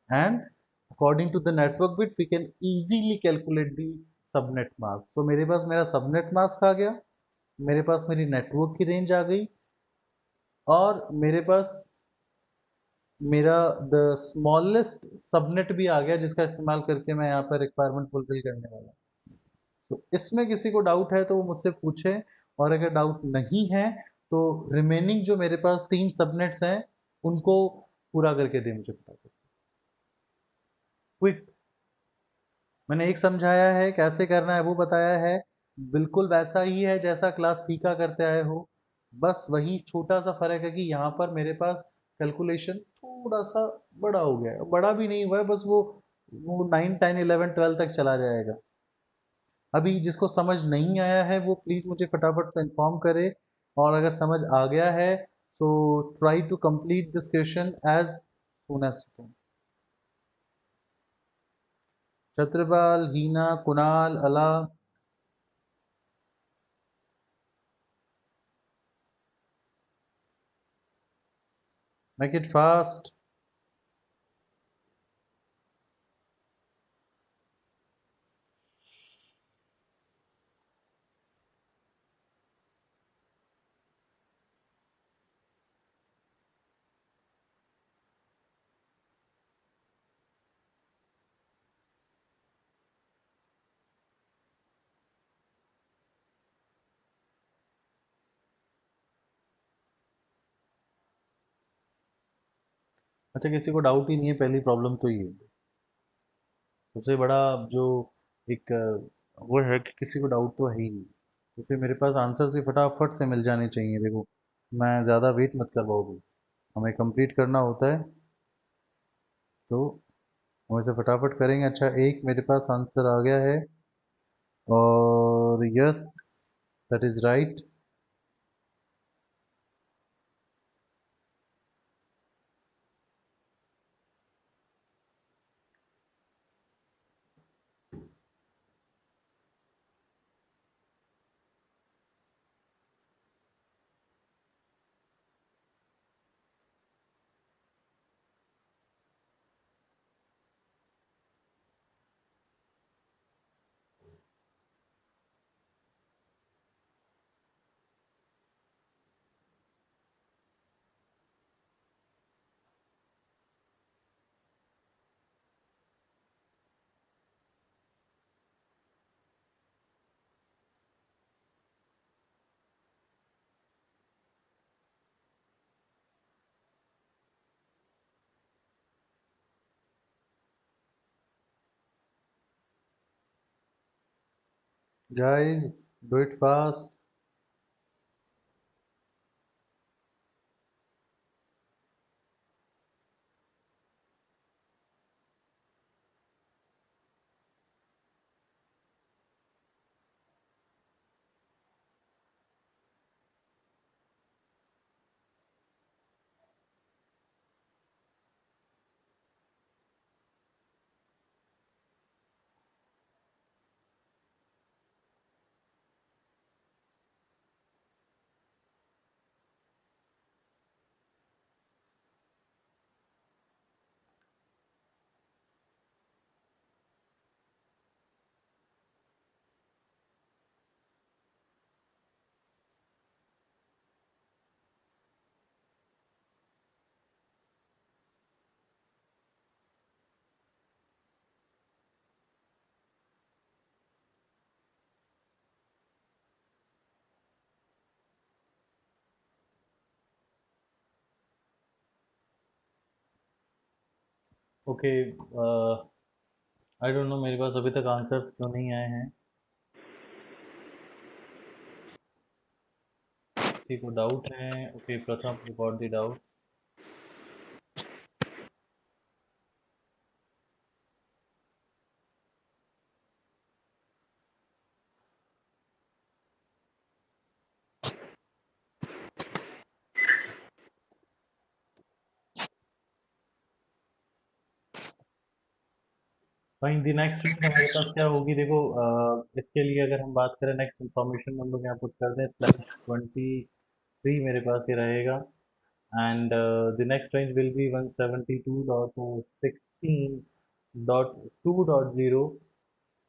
and according to the network bit we can easily calculate the subnet mask. So मेरे पास मेरा subnet mask आ गया, मेरे पास मेरी network की range आ गई, और मेरे पास मेरा द स्मॉलेस्ट सबनेट भी आ गया जिसका इस्तेमाल करके मैं यहाँ पर रिक्वायरमेंट फुलफिल करने वाला हूँ। तो इसमें किसी को डाउट है तो वो मुझसे पूछे, और अगर डाउट नहीं है तो रिमेनिंग जो मेरे पास 3 सबनेट्स हैं उनको पूरा करके दे मुझे फटाफट क्विक। मैंने एक समझाया है कैसे करना है वो बताया है, बिल्कुल वैसा ही है जैसा क्लास सीखा करते आए हो, बस वही छोटा सा फर्क है कि यहाँ पर मेरे पास कैलकुलेशन थोड़ा सा बड़ा हो गया है, बड़ा भी नहीं हुआ है, बस वो 9 10 11 12 तक चला जाएगा। अभी जिसको समझ नहीं आया है वो प्लीज़ मुझे फटाफट से इन्फॉर्म करे, और अगर समझ आ गया है so try to complete this question as soon as you can. Chhatrapal, Heena, Kunal, अला, Make it fast. अच्छा, किसी को डाउट ही नहीं है, पहली प्रॉब्लम तो ये सबसे बड़ा जो एक वो है कि किसी को डाउट तो है ही नहीं, तो फिर मेरे पास आंसर्स भी फटाफट से मिल जाने चाहिए। देखो, मैं ज़्यादा वेट मत करवाओगे, हमें कंप्लीट करना होता है तो हम इसे फटाफट करेंगे। अच्छा, एक मेरे पास आंसर आ गया है और yes, that is right. Guys, do it fast. Okay, I don't know मेरे पास अभी तक आंसर्स क्यों नहीं आए हैं। किसी को डाउट है? Okay, Pratham record the doubt. Fine, the next week हमारे पास क्या होगी? देखो, इसके लिए अगर हम बात करें, नेक्स्ट इन्फॉर्मेशन हम लोग यहाँ पुट कर दें /23 मेरे पास ये रहेगा। And the next range will be 172.16.2.0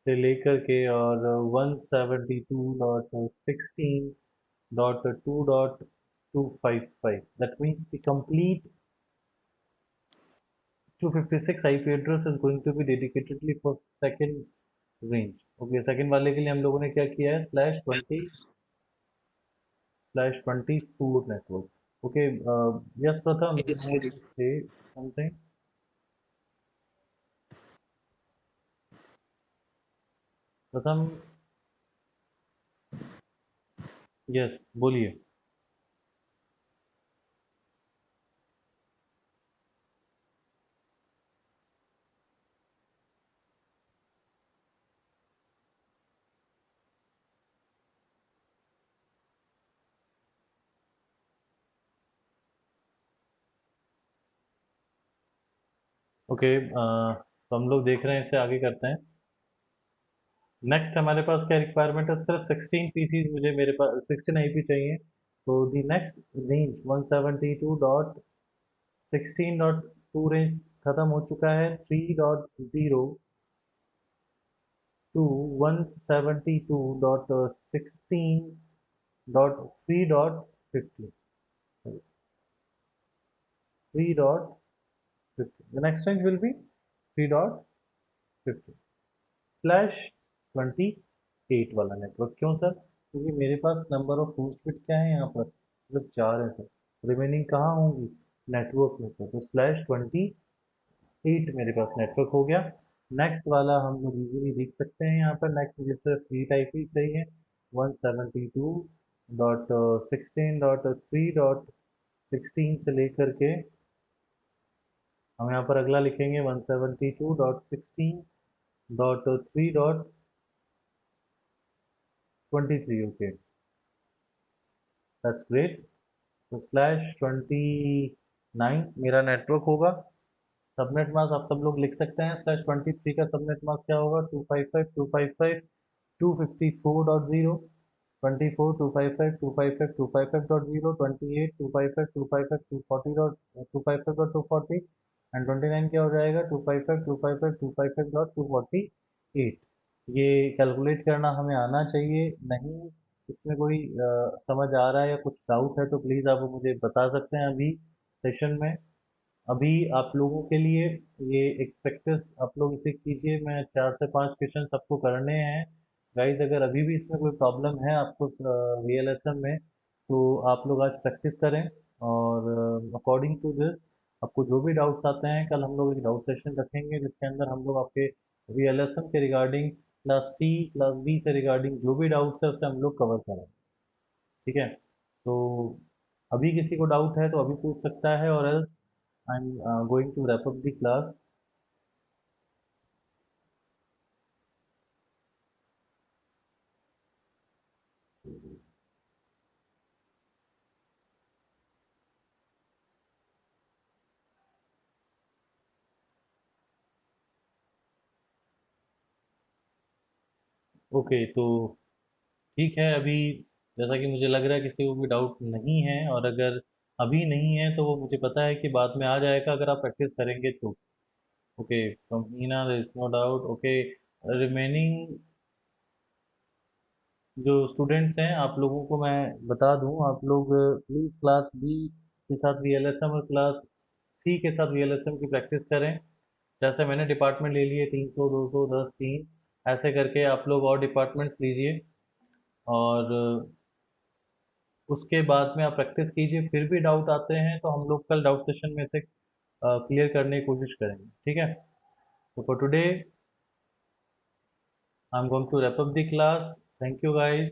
से लेकर के और 172.16.2.255। That means the complete 256 IP address is going to be dedicatedly for second range. Okay, second वाले के लिए हम लोगों ने क्या किया है? /20/24 नेटवर्क। ओके, यस प्रथम, you want to say something? प्रथम, यस, बोलिए। ओके, तो हम लोग देख रहे हैं, इसे आगे करते हैं। नेक्स्ट हमारे पास क्या रिक्वायरमेंट है? सिर्फ 16 पीसीज मुझे, मेरे पास 16 आईपी चाहिए। तो दी नेक्स्ट रेंज 172.16 16.2 रेंज ख़त्म हो चुका है, 3.0 to 172.16.3.50. 3.50. The next range will be 3.50 slash 28 वाला नेटवर्क। क्यों सर? क्योंकि मेरे पास नंबर ऑफ होस्ट बिट क्या है यहाँ पर, मतलब 4 है सर, रिमेनिंग कहाँ होंगी, नेटवर्क में सर, तो स्लैश 28 मेरे पास नेटवर्क हो गया। नेक्स्ट वाला हम लोग इजीली देख सकते हैं यहाँ पर, नेक्स्ट मुझे सिर्फ फ्री टाइप ही सही है, 172.16.3.16 से लेकर के हम यहाँ पर अगला लिखेंगे 172.16.3.23। Okay, that's great. तो स्लैश 29 मेरा नेटवर्क होगा। सबनेट मास्क आप सब लोग लिख सकते हैं, स्लैश 23 का सबनेट मास्क क्या होगा, 255.255.254.0, 24 255.255.255.0, 28 255.255.240.255.240 एंड 29 क्या हो जाएगा, 255.255.255.248। ये कैलकुलेट करना हमें आना चाहिए। नहीं इसमें कोई समझ आ रहा है या कुछ डाउट है तो प्लीज़ आप मुझे बता सकते हैं अभी सेशन में। अभी आप लोगों के लिए ये एक प्रैक्टिस आप लोग इसे कीजिए, मैं 4 से 5 क्वेश्चन आपको करने हैं गाइस। अगर अभी भी इसमें कोई प्रॉब्लम है आपको VLSM में, तो आप लोग आज प्रैक्टिस करें और अकॉर्डिंग टू दिस आपको जो भी डाउट्स आते हैं, कल हम लोग एक डाउट सेशन रखेंगे जिसके अंदर हम लोग आपके VLSM के regarding class C class B से रिगार्डिंग जो भी डाउट्स है उससे हम लोग कवर करें, ठीक है। तो अभी किसी को डाउट है तो अभी पूछ सकता है, और else I'm going to wrap up the class. Okay, तो ठीक है। अभी जैसा कि मुझे लग रहा है किसी को भी डाउट नहीं है, और अगर अभी नहीं है तो वो मुझे पता है कि बाद में आ जाएगा अगर आप प्रैक्टिस करेंगे तो। Okay, from Heena there is no doubt. Okay, remaining जो स्टूडेंट्स हैं आप लोगों को मैं बता दूं, आप लोग प्लीज़ क्लास बी के साथ VLSM और क्लास सी के साथ VLSM की प्रैक्टिस करें। जैसे मैंने डिपार्टमेंट ले लिए 300 200 10 3, ऐसे करके आप लोग और डिपार्टमेंट्स लीजिए, और उसके बाद में आप प्रैक्टिस कीजिए। फिर भी डाउट आते हैं तो हम लोग कल डाउट सेशन में से क्लियर करने की कोशिश करेंगे, ठीक है। तो for today I am going to wrap up the class. Thank you guys.